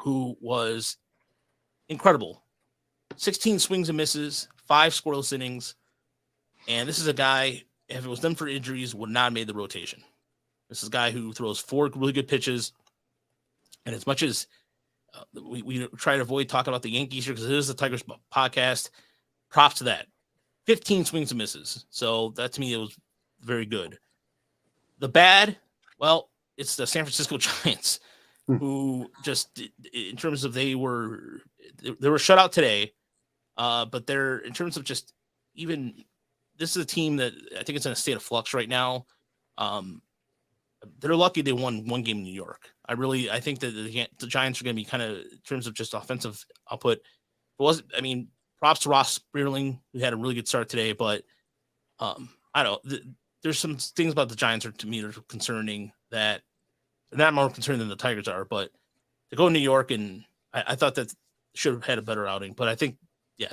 who was incredible. 16 swings and misses, 5 scoreless innings. And this is a guy, if it was done for injuries, would not have made the rotation. This is a guy who throws 4 really good pitches. And as much as we try to avoid talking about the Yankees here because it is the Tigers podcast, props to that. 15 swings and misses. So that, to me, it was very good. The bad, well, it's the San Francisco Giants who just in terms of they were shut out today. But they're in terms of just even this is a team that I think it's in a state of flux right now. They're lucky they won one game in New York. I think that the Giants are going to be kind of in terms of just offensive output. Props to Ross Spearling, who had a really good start today, but I don't know. There's some things about the Giants to me are concerning that they're not more concerned than the Tigers are, but to go to New York and I thought that should have had a better outing, but I think, yeah.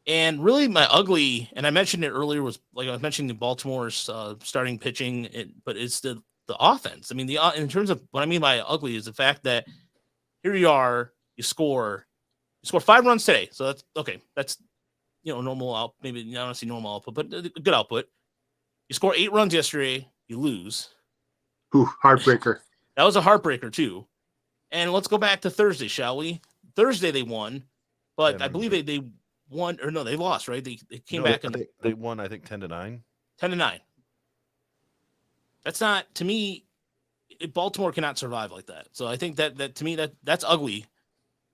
And really my ugly, and I mentioned it earlier, was like I was mentioning Baltimore's starting pitching, but it's the offense. I mean, in terms of what I mean by ugly is the fact that here you are, you score 5 runs today. So that's okay. That's normal out. Maybe I don't see normal output, but a good output. You score 8 runs yesterday, you lose. Ooh, heartbreaker. That was a heartbreaker too. And let's go back to Thursday, shall we? Thursday they won, but I believe they won, or no, they lost, right? They came back and they won, I think 10-9. 10-9. That's not, to me, Baltimore cannot survive like that. So I think that to me that's ugly.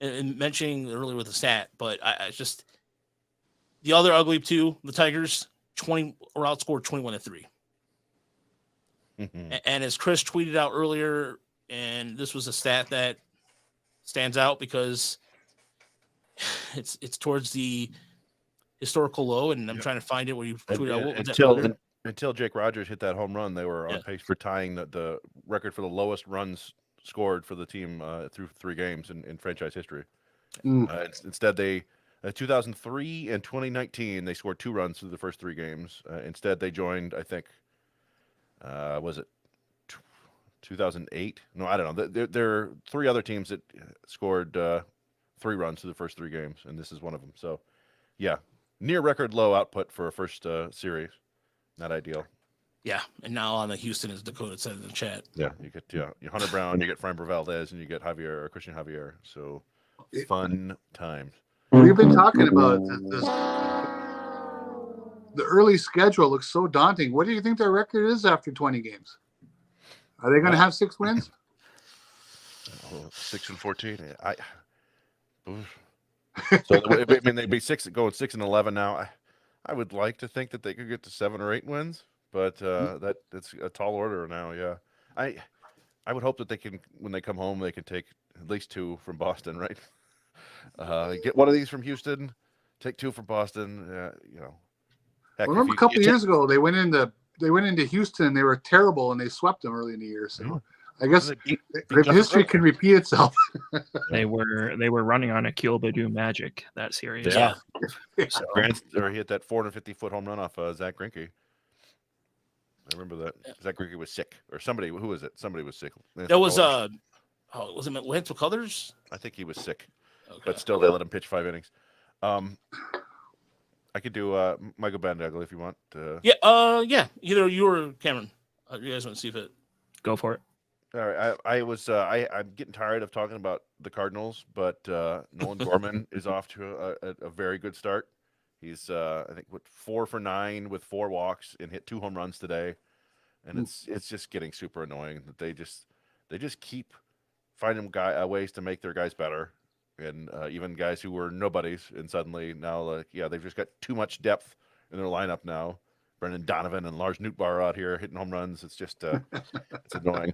And mentioning earlier with the stat, but I just the other ugly too. The Tigers 20 or outscored 21-3. And as Chris tweeted out earlier, and this was a stat that stands out because it's towards the historical low, and I'm trying to find it where you tweeted out. What was that until Jake Rogers hit that home run, they were on pace for tying the record for the lowest runs scored for the team through 3 games in franchise history. Instead, they 2003 and 2019 they scored 2 runs through the first 3 games. Instead, they joined, I think, was it 2008? No, I don't know. There are 3 other teams that scored 3 runs through the first 3 games, and this is one of them. So, yeah, near record low output for a first series. Not ideal. Yeah, and now on the Houston, as Dakota said in the chat. Yeah, you get Hunter Brown, you get Framber Valdez, and you get Christian Javier. So fun times. We've been talking about this. The early schedule looks so daunting. What do you think their record is after 20 games? Are they going to have 6 wins? 6-14. So I mean, they'd be going 6-11 now. I would like to think that they could get to 7 or 8 wins. But that's a tall order now. Yeah, I would hope that they can, when they come home, they can take at least 2 from Boston, right? Get one of these from Houston, take 2 from Boston. Heck, I remember a couple of years ago they went into Houston and they were terrible and they swept them early in the year. So I guess if history can repeat itself. They were running on a Kielbadu magic that series. Yeah. So, he hit that 450-foot home run off Zach Greinke. I remember that. Zach Greinke was sick, or somebody. Who was it? Somebody was sick. That was was it Lance McCullers? I think he was sick, but still they let him pitch 5 innings. I could do Michael Bandagel if you want. Yeah. Either you or Cameron. You guys want to see if it? Go for it. All right. I'm getting tired of talking about the Cardinals, but Nolan Gorman is off to a very good start. He's I think 4 for 9 with 4 walks and hit 2 home runs today, and it's just getting super annoying that they just keep finding ways to make their guys better, and even guys who were nobodies, and suddenly now they've just got too much depth in their lineup now. Brendan Donovan and Lars Nootbaar out here hitting home runs. It's just it's annoying.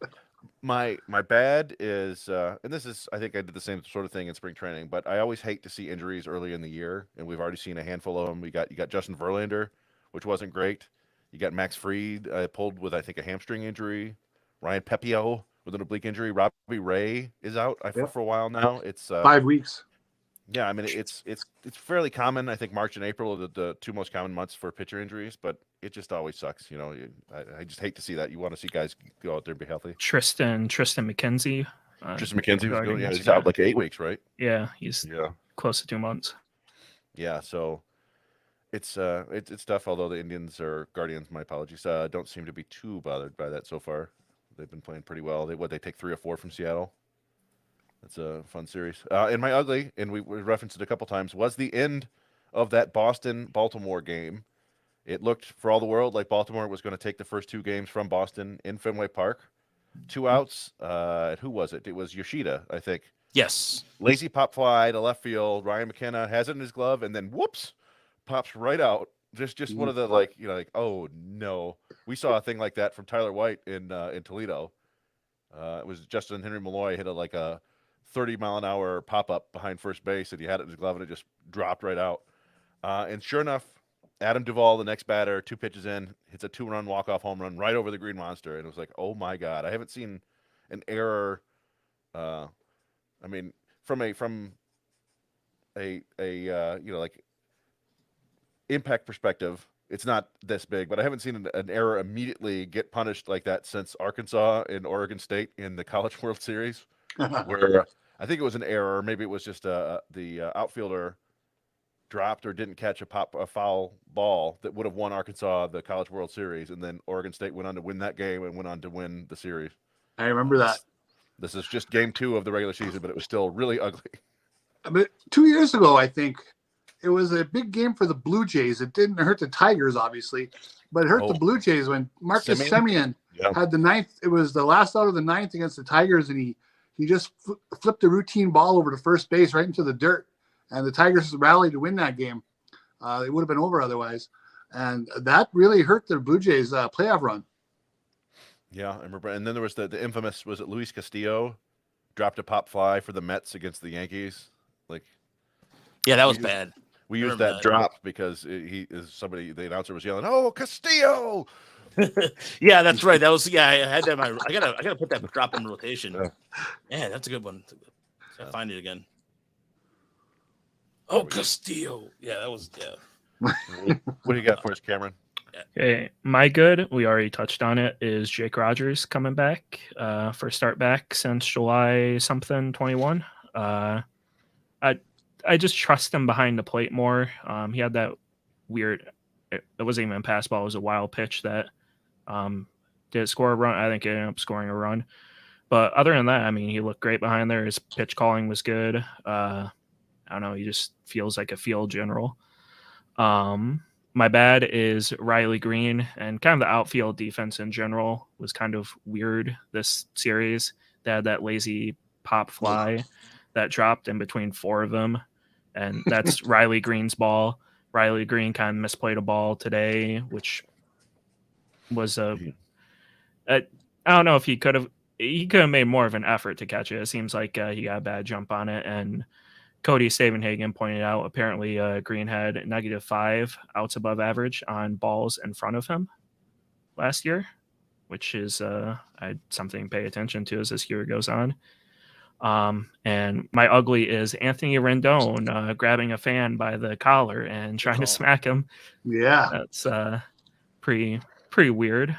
My bad is, and this is, I think I did the same sort of thing in spring training, but I always hate to see injuries early in the year, and we've already seen a handful of them. You got Justin Verlander, which wasn't great. You got Max Fried pulled with, I think, a hamstring injury. Ryan Pepio with an oblique injury. Robbie Ray is out for a while now. It's 5 weeks. Yeah, I mean it's fairly common. I think March and April are the 2 most common months for pitcher injuries, but it just always sucks. I just hate to see that. You want to see guys go out there and be healthy. Tristan McKenzie. Tristan McKenzie was good. Yeah, he's out like 8 weeks, right? Yeah, he's close to 2 months. Yeah, so it's tough. Although the Indians or Guardians, my apologies, don't seem to be too bothered by that so far. They've been playing pretty well. They take 3 or 4 from Seattle. That's a fun series. And my ugly, and we referenced it a couple times, was the end of that Boston-Baltimore game. It looked, for all the world, like Baltimore was going to take the first 2 games from Boston in Fenway Park. 2 outs. Who was it? It was Yoshida, I think. Yes. Lazy pop fly to left field. Ryan McKenna has it in his glove, and then whoops, pops right out. Just one of the oh no. We saw a thing like that from Tyler White in Toledo. It was Justin Henry Malloy hit a 30-mile-an-hour pop-up behind first base, and he had it in his glove, and it just dropped right out. And sure enough, Adam Duvall, the next batter, 2 pitches in, hits a 2-run walk-off home run right over the Green Monster, and it was like, oh my God, I haven't seen an error. I mean, from a impact perspective, it's not this big, but I haven't seen an error immediately get punished like that since Arkansas and Oregon State in the College World Series. Where I think it was an error. Maybe it was just the outfielder dropped or didn't catch a foul ball that would have won Arkansas the College World Series, and then Oregon State went on to win that game and went on to win the series. I remember that. This is just game 2 of the regular season, but it was still really ugly. But 2 years ago, I think it was a big game for the Blue Jays. It didn't hurt the Tigers, obviously, but it hurt the Blue Jays when Marcus Semien had the ninth. It was the last out of the ninth against the Tigers, and he just flipped a routine ball over to first base right into the dirt. And the Tigers rallied to win that game. It would have been over otherwise. And that really hurt the Blue Jays' playoff run. Yeah, I remember. And then there was the infamous, was it Luis Castillo? Dropped a pop fly for the Mets against the Yankees. Yeah, that was bad. We used that drop because the announcer was yelling, "Oh, Castillo!" Yeah, that's right. That was I had that. I gotta put that drop in rotation. Yeah, that's a good one. I'll find it again. Oh, Castillo. Yeah, that was What do you got for us, Cameron? Okay, my good, we already touched on it, is Jake Rogers coming back. First start back since July 21. I just trust him behind the plate more. He had that weird, it wasn't even a pass ball, it was a wild pitch that did it score a run. I think it ended up scoring a run. But other than that, I mean, he looked great behind there. His pitch calling was good. I don't know, he just feels like a field general. My bad is Riley Green, and kind of the outfield defense in general was kind of weird this series. They had that lazy pop fly that dropped in between 4 of them, and that's Riley Green's ball. Riley Green kind of misplayed a ball today, which was I don't know if he could have made more of an effort to catch it. It seems like he got a bad jump on it, and Cody Stavenhagen pointed out apparently Green had -5 outs above average on balls in front of him last year, which is something to pay attention to as this year goes on. And my ugly is Anthony Rendon grabbing a fan by the collar and trying to smack him. Yeah, that's pretty weird.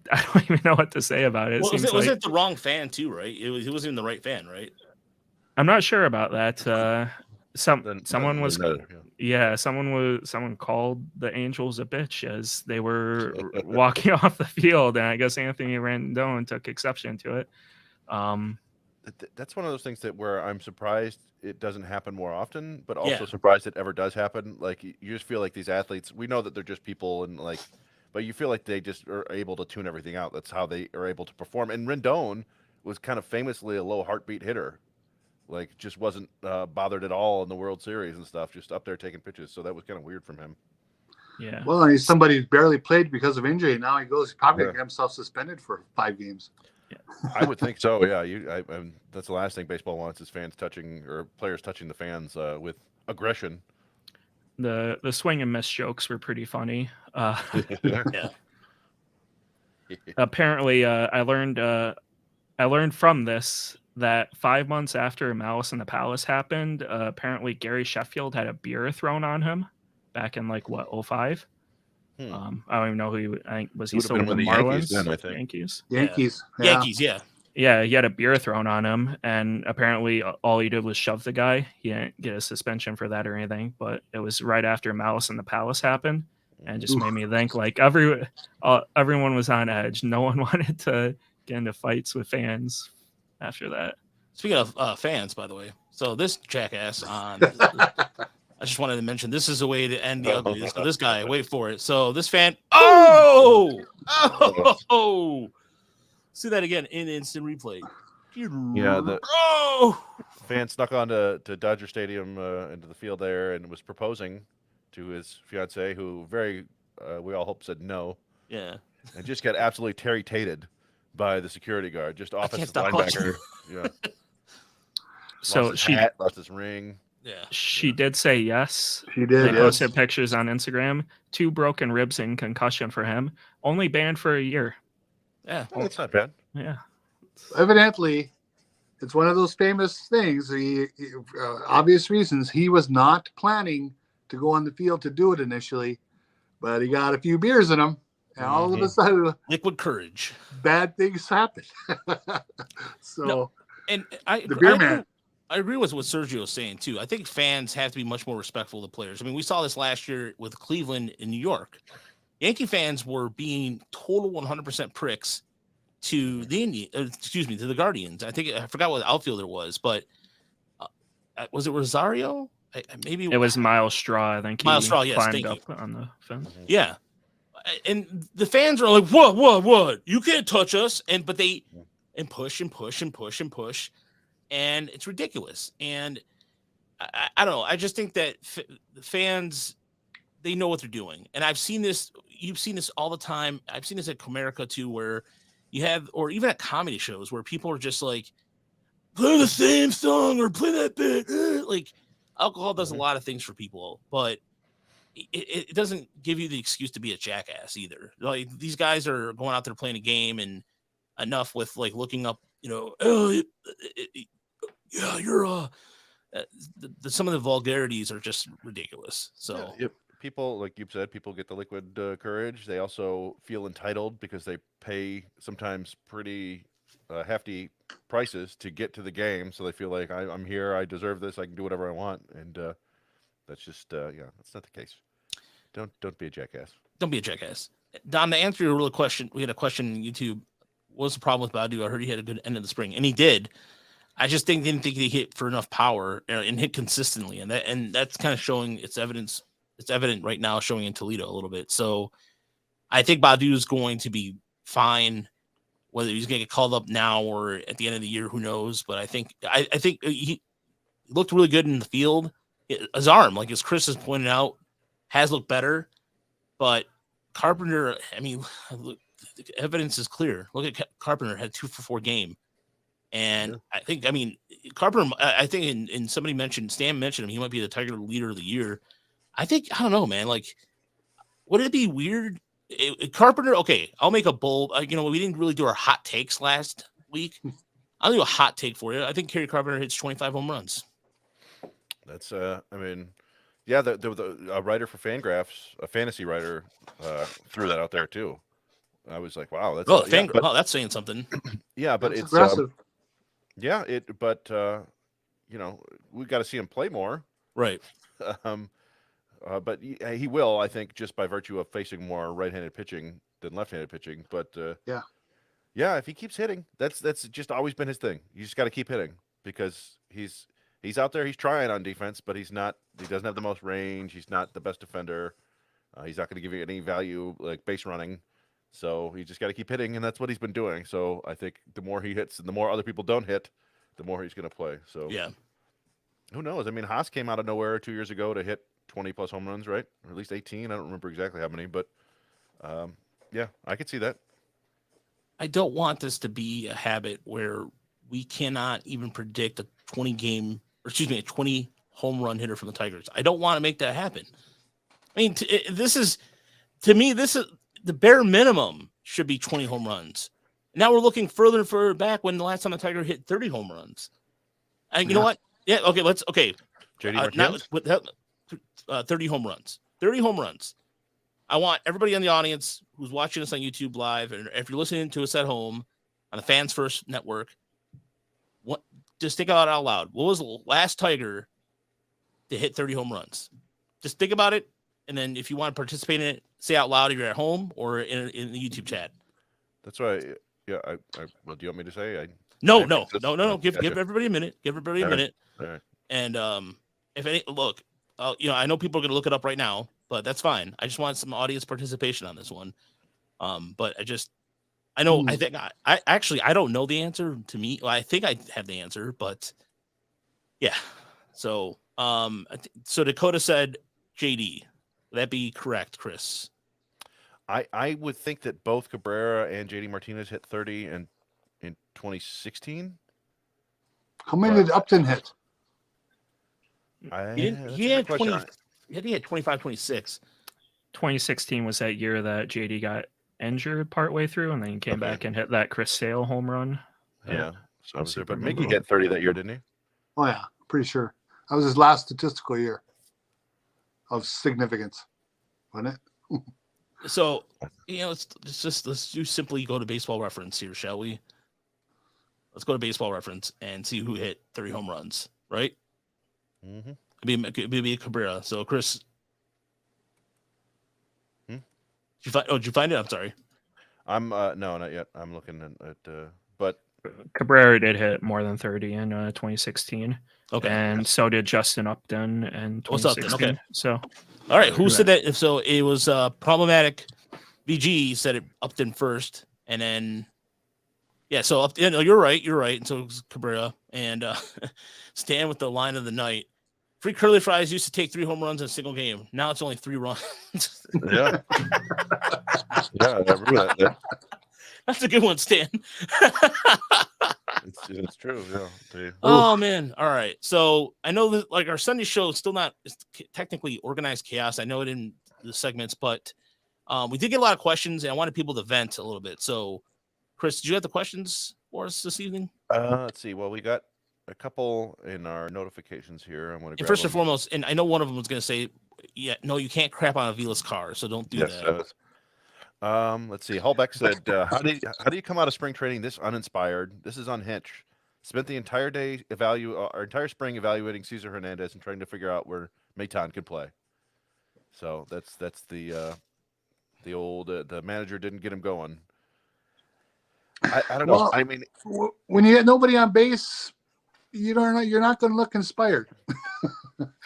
I don't even know what to say about it. Well, was it the wrong fan too, right? He wasn't even the right fan, right? I'm not sure about that. Someone called the Angels a bitch as they were walking off the field, and I guess Anthony Rendon took exception to it. That's one of those things where I'm surprised it doesn't happen more often, but also surprised it ever does happen. Like, you just feel like these athletes, we know that they're just people, and but you feel like they just are able to tune everything out. That's how they are able to perform. And Rendon was kind of famously a low heartbeat hitter. Just wasn't bothered at all in the World Series and stuff, just up there taking pitches. So that was kind of weird from him. Yeah. Well, and he's somebody who's barely played because of injury. Now he's probably going to get himself suspended for 5 games. Yeah. I would think so. Yeah. That's the last thing baseball wants is fans touching or players touching the fans with aggression. The swing and miss jokes were pretty funny. Yeah. Apparently, I learned from this that 5 months after Malice in the Palace happened, apparently Gary Sheffield had a beer thrown on him back in 05. I don't even know who was he still with the Marlins? Yankees. Yankees. Yeah, he had a beer thrown on him, and apparently all he did was shove the guy. He didn't get a suspension for that or anything, but it was right after Malice in the Palace happened, and just made me think everyone was on edge. No one wanted to get into fights with fans after that. Speaking of fans, by the way, so this jackass on... I just wanted to mention this is a way to end the ugly. So this guy, wait for it. So this fan, see that again in instant replay. Yeah, the fan snuck onto Dodger Stadium into the field there and was proposing to his fiancee, who we all hope said no. Yeah, and just got absolutely Terry-tated by the security guard, just offensive linebacker. Yeah. So lost his ring. Yeah, she did say yes. She did. They posted pictures on Instagram. 2 broken ribs and concussion for him. Only banned for a year. Yeah, well, that's not bad. Yeah. Evidently, it's one of those famous things. Obvious reasons, he was not planning to go on the field to do it initially, but he got a few beers in him, and all of a sudden, liquid courage. Bad things happen. So, no, and the beer man. I agree with what Sergio was saying too. I think fans have to be much more respectful of the players. I mean, we saw this last year with Cleveland and New York. Yankee fans were being total 100% pricks to to the Guardians. I forgot what outfielder was, but was it Rosario? Maybe It was Miles Straw. I think he Miles Straw. Yes, climbed thank you. up on the fence. Yeah, and the fans are like, "What? You can't touch us!" But they push and push and push and push, and it's ridiculous. And I don't know. I just think that the fans, they know what they're doing, and I've seen this. You've seen this all the time. I've seen this at Comerica too, where you have, or even at comedy shows, where people are just like, play the same song or play that bit. Like, alcohol does a lot of things for people, but it doesn't give you the excuse to be a jackass either. Like, these guys are going out there playing a game, and enough with like looking up, oh, yeah, you're some of the vulgarities are just ridiculous. So people, like you said, people get the liquid courage. They also feel entitled because they pay sometimes pretty hefty prices to get to the game, so they feel like I'm here, I deserve this, I can do whatever I want, and that's just that's not the case. Don't be a jackass. Don't be a jackass. Don, to answer your real question, we had a question on YouTube. What's the problem with Badu? I heard he had a good end of the spring, and he did. I just didn't think he hit for enough power and hit consistently, and that's kind of showing its evidence. It's evident right now, showing in Toledo a little bit. So I think Badu is going to be fine. Whether he's going to get called up now or at the end of the year, who knows? But I think he looked really good in the field. His arm, like as Chris has pointed out, has looked better. But Carpenter, I mean, look, the evidence is clear. Look at Carpenter, had 2 for 4 game. And yeah. I mean, Carpenter, I think in somebody mentioned, Stan mentioned him, he might be the Tiger leader of the year. I don't know, man. Like, would it be weird? Carpenter, okay, I'll make a bold. We didn't really do our hot takes last week. I'll do a hot take for you. I think Kerry Carpenter hits 25 home runs. That's, I mean, yeah, the writer for Fangraphs, a fantasy writer, threw that out there too. I was like, wow, that's that's saying something. Yeah, but that's it's aggressive. We got to see him play more, right? But he will, I think, just by virtue of facing more right-handed pitching than left-handed pitching. But if he keeps hitting, that's just always been his thing. You just got to keep hitting because he's out there, he's trying on defense, but he doesn't have the most range. He's not the best defender. He's not going to give you any value like base running. So he just got to keep hitting, and that's what he's been doing. So I think the more he hits and the more other people don't hit, the more he's going to play. So yeah, who knows? I mean, Haas came out of nowhere 2 years ago to hit 20-plus home runs, right? Or at least 18. I don't remember exactly how many, but I could see that. I don't want this to be a habit where we cannot even predict a 20 home run hitter from the Tigers. I don't want to make that happen. I mean, this is the bare minimum should be 20 home runs. Now we're looking further and further back when the last time the Tiger hit 30 home runs. And you know what? Yeah, okay, JD Martinez? 30 home runs. 30 home runs. I want everybody in the audience who's watching us on YouTube Live, and if you're listening to us at home on the Fans First Network, just think about it out loud. What was the last Tiger to hit 30 home runs? Just think about it, and then if you want to participate in it, say out loud if you're at home or in the YouTube chat. That's right. Yeah. Well, do you want me to say? No. Give everybody a minute. Give everybody a minute. All right. And if any, look, I know people are going to look it up right now, but that's fine. I just want some audience participation on this one. But I know, I think I don't know the answer to me. Well, I think I have the answer, but yeah. So, so Dakota said JD. Would that be correct, Chris? I would think that both Cabrera and JD Martinez hit 30 in 2016. How many did Upton hit? He had 20. He had 25, 26. 2016 was that year that JD got injured partway through, and then he came back and hit that Chris Sale home run. Yeah, so I was there, but Mickey hit 30 that year, didn't he? Oh yeah, pretty sure. That was his last statistical year of significance, wasn't it? So let's do simply go to Baseball Reference here, shall we? Let's go to Baseball Reference and see who hit 30 home runs. right? Mm-hmm. It'd be Cabrera. So Chris, Hmm? did you find it? I'm sorry. I'm no, not yet. I'm looking at but Cabrera did hit more than 30 in 2016. Okay. And so did Justin Upton in What's Upton? 2016. Okay. So, All right. Who Yeah. said that? So it was problematic. VG said it Upton first, and then so Upton. No, you're right. You're right. And so it was Cabrera and Stan with the line of the night. Free curly fries used to take 3 home runs in a single game. Now it's only 3 runs. yeah. Yeah, I remember that. That's a good one, Stan. It's true. Yeah. Oh man. All right. So I know that like our Sunday show is still not technically organized chaos. I know it in the segments, but we did get a lot of questions and I wanted people to vent a little bit. So Chris, did you have the questions for us this evening? Let's see. Well, we got a couple in our notifications here. I'm going to And first and foremost, and I know one of them was going to say, no, you can't crap on Avila's car, so don't do that. Let's see. Hallbeck said, how do you come out of spring training this uninspired? This is unhinged. Spent the entire day entire spring evaluating Cesar Hernandez and trying to figure out where Maton could play. So that's the old the manager didn't get him going. I don't know. I mean, when you get nobody on base, you're not going to look inspired.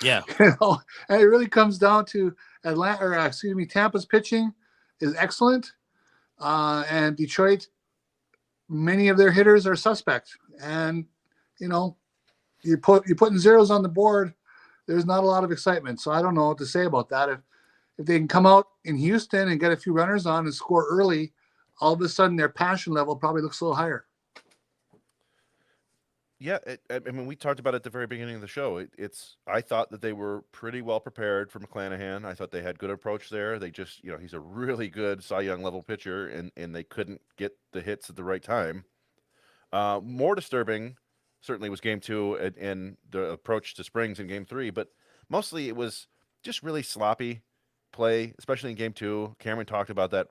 Yeah. And it really comes down to Tampa's pitching is excellent, and Detroit, many of their hitters are suspect, and you're putting zeros on the board. There's not a lot of excitement, so I don't know what to say about that. If they can come out in Houston and get a few runners on and score early, all of a sudden their passion level probably looks a little higher. Yeah, I mean, we talked about it at the very beginning of the show. I thought that they were pretty well prepared for McClanahan. I thought they had good approach there. They just, he's a really good Cy Young level pitcher, and they couldn't get the hits at the right time. More disturbing, certainly, was Game 2 and the approach to Springs in Game 3, but mostly it was just really sloppy play, especially in Game 2. Cameron talked about that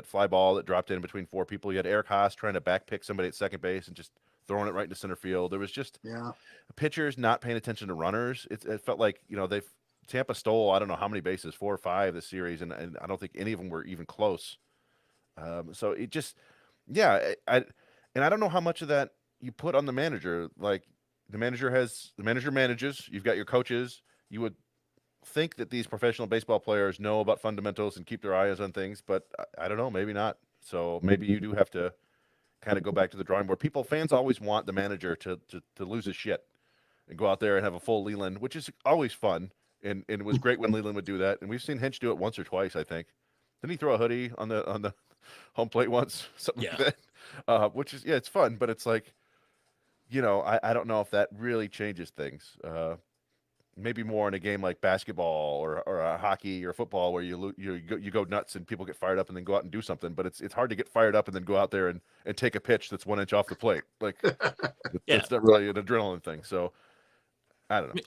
fly ball that dropped in between 4 people. You had Eric Haas trying to backpick somebody at second base and just throwing it right into center field. There was just pitchers not paying attention to runners. It felt like, Tampa stole, I don't know how many bases, 4 or 5 this series, and I don't think any of them were even close. So it just, I don't know how much of that you put on the manager. Like the manager manages, you've got your coaches. You would think that these professional baseball players know about fundamentals and keep their eyes on things, but I don't know, maybe not. So maybe you do have to kind of go back to the drawing board. Fans always want the manager to lose his shit and go out there and have a full Leland, which is always fun. And it was great when Leland would do that. And we've seen Hinch do it once or twice, I think. Didn't he throw a hoodie on the home plate once? Something like that. Which is, it's fun, but it's like, I don't know if that really changes things. Maybe more in a game like basketball or a hockey or football where you go nuts and people get fired up and then go out and do something. But it's hard to get fired up and then go out there and take a pitch that's 1 inch off the plate. Like it's not really an adrenaline thing. So I don't know.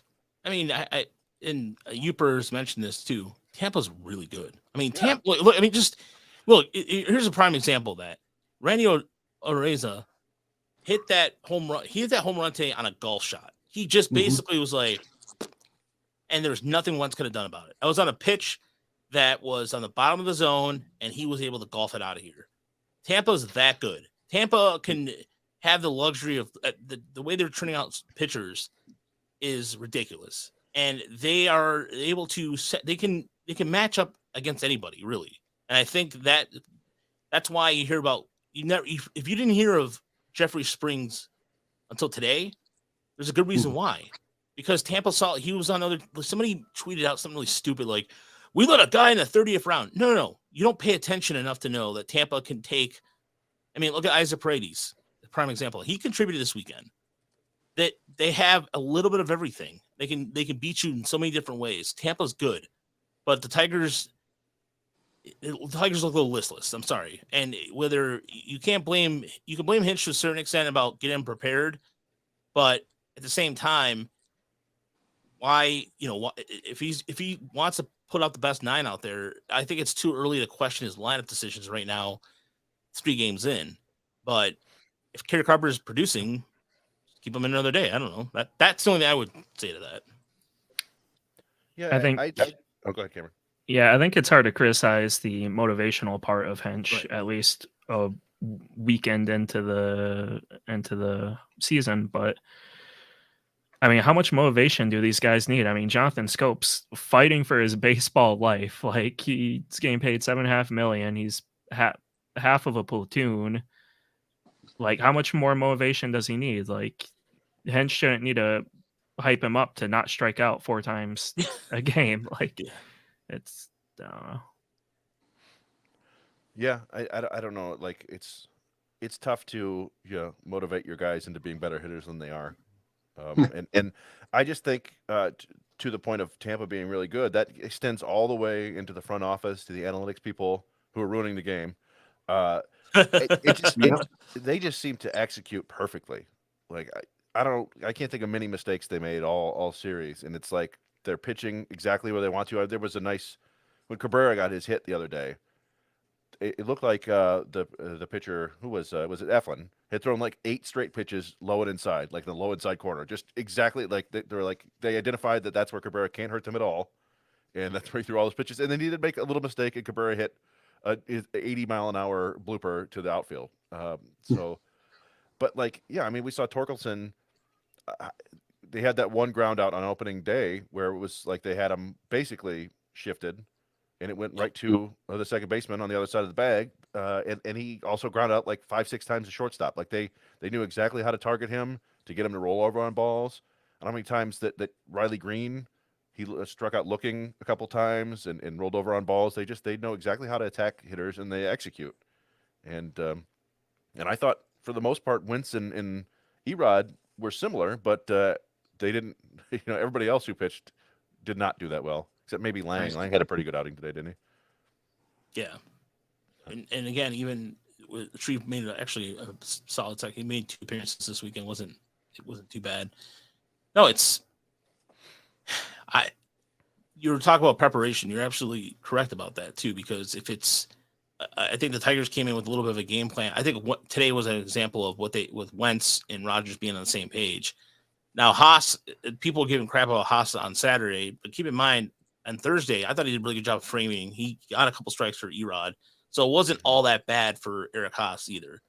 I mean, I and Upers mentioned this too. Tampa's really good. I mean, Tampa. Look, I mean, just look. Here's a prime example of that Randy Oreza hit that home run. He hit that home run today on a golf shot. He just basically was like. And there's nothing once could have done about it. I was on a pitch that was on the bottom of the zone, and he was able to golf it out of here. Tampa's that good. Tampa can have the luxury of the way they're turning out pitchers is ridiculous, and they are able to they can match up against anybody really. And I think that's why you hear about if you didn't hear of Jeffrey Springs until today, there's a good reason why. Because Tampa saw he was on somebody tweeted out something really stupid like, we let a guy in the 30th round. No. You don't pay attention enough to know that Tampa can take. I mean, look at Isaac Paredes, the prime example. He contributed this weekend. That they have a little bit of everything. They can beat you in so many different ways. Tampa's good, but the Tigers look a little listless. I'm sorry. And whether you can blame Hinch to a certain extent about getting prepared, but at the same time, why, if he wants to put out the best 9 out there, I think it's too early to question his lineup decisions right now, 3 games in. But if Kerry Carper is producing, keep him another day. I don't know. That's the only thing I would say to that. Yeah, I think. Oh, go ahead, Cameron. Yeah, I think it's hard to criticize the motivational part of Hench, Right. at least a weekend into the season. But I mean, how much motivation do these guys need? I mean, Jonathan Scopes fighting for his baseball life. Like, he's getting paid $7.5 million. He's half of a platoon. Like, how much more motivation does he need? Like, Hench shouldn't need to hype him up to not strike out 4 times a game. Like, Yeah. it's, I don't know. Yeah, I don't know. Like it's tough to motivate your guys into being better hitters than they are. And I just think to the point of Tampa being really good, that extends all the way into the front office to the analytics people who are ruining the game. They just seem to execute perfectly. Like I can't think of many mistakes they made all series, and it's like they're pitching exactly where they want to. There was a nice when Cabrera got his hit the other day. It looked like the pitcher who was it Eflin had thrown like 8 straight pitches low and inside, like the low inside corner, just exactly like they identified that that's where Cabrera can't hurt them at all, and that's where he threw all those pitches. And then he did make a little mistake, and Cabrera hit his 80-mile-an-hour blooper to the outfield. But like, yeah, I mean, we saw Torkelson. They had that one ground out on opening day where it was like they had him basically shifted, and it went right to the second baseman on the other side of the bag. And he also ground out like 5-6 times the shortstop. Like they knew exactly how to target him to get him to roll over on balls. I don't know how many times that Riley Green, he struck out looking a couple times and rolled over on balls. They know exactly how to attack hitters, and they execute. And I thought for the most part, Wentz and Erod were similar, but they didn't. Everybody else who pitched did not do that well, except maybe Lang. Lang had a pretty good outing today, didn't he? Yeah. And again, even Shreve made actually a solid tech. He made 2 appearances this weekend. It wasn't too bad. No, you were talking about preparation. You're absolutely correct about that too, because if it's, I think the Tigers came in with a little bit of a game plan. I think today was an example of with Wentz and Rodgers being on the same page. Now Haas, people were giving crap about Haas on Saturday, but keep in mind on Thursday, I thought he did a really good job of framing. He got a couple strikes for Erod, so it wasn't all that bad for Eric Haas either.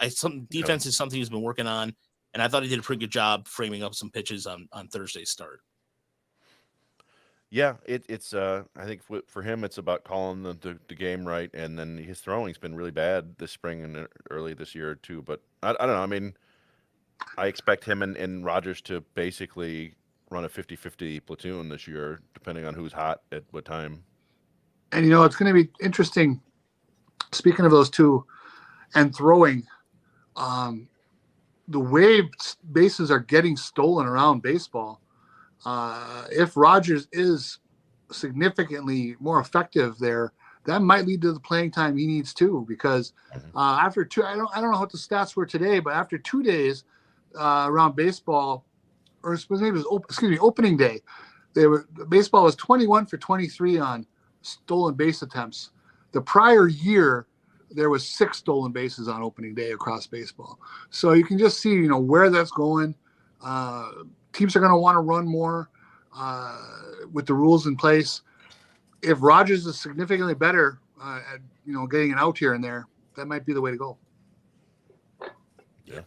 Some defense is something he's been working on, and I thought he did a pretty good job framing up some pitches on Thursday's start. Yeah, it's I think for him it's about calling the game right, and then his throwing's been really bad this spring and early this year too. But I don't know. I mean, I expect him and Rodgers to basically run a 50-50 platoon this year, depending on who's hot at what time. And it's going to be interesting. Speaking of those two, and throwing, the way bases are getting stolen around baseball. If Rodgers is significantly more effective there, that might lead to the playing time he needs too. Because after I don't know what the stats were today, but after 2 days around baseball, or maybe it was opening day, baseball was 21 for 23 on stolen base attempts. The prior year, there was 6 stolen bases on opening day across baseball. So you can just see where that's going. Teams are going to want to run more with the rules in place. If Rodgers is significantly better at getting an out here and there, that might be the way to go. Yeah.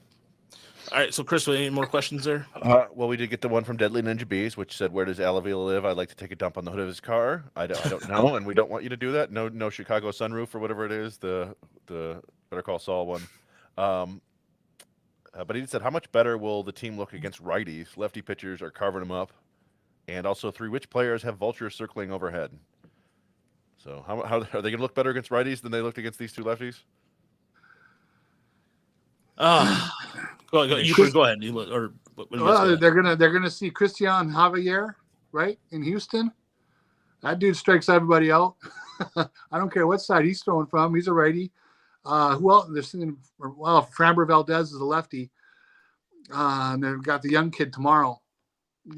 All right. So, Chris, any more questions there? Well, we did get the one from Deadly Ninja Bees, which said, "Where does Alavila live? I'd like to take a dump on the hood of his car." I don't know, and we don't want you to do that. No Chicago sunroof or whatever it is. The Better Call Saul one. But he said, how much better will the team look against righties? Lefty pitchers are carving them up. And also, 3, which players have vultures circling overhead? So how are they going to look better against righties than they looked against these 2 lefties? Go ahead. You can go ahead. They're gonna see Christian Javier, right, in Houston. That dude strikes everybody out. I don't care what side he's throwing from. He's a righty. Who else? They're seeing, Framber Valdez is a lefty. And they've got the young kid tomorrow.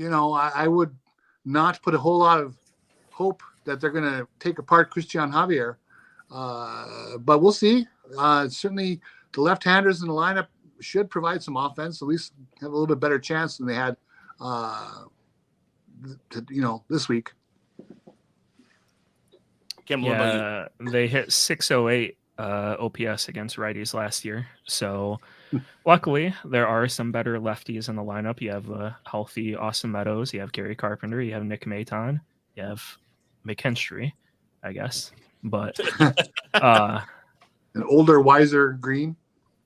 I would not put a whole lot of hope that they're going to take apart Christian Javier. But we'll see. Certainly the left-handers in the lineup should provide some offense, at least have a little bit better chance than they had, this week. Cameron, what about you? Yeah, they hit 608 OPS against righties last year. So luckily, there are some better lefties in the lineup. You have a healthy Austin Meadows. You have Gary Carpenter. You have Nick Maton. You have McKinstry, I guess. But An older, wiser Green,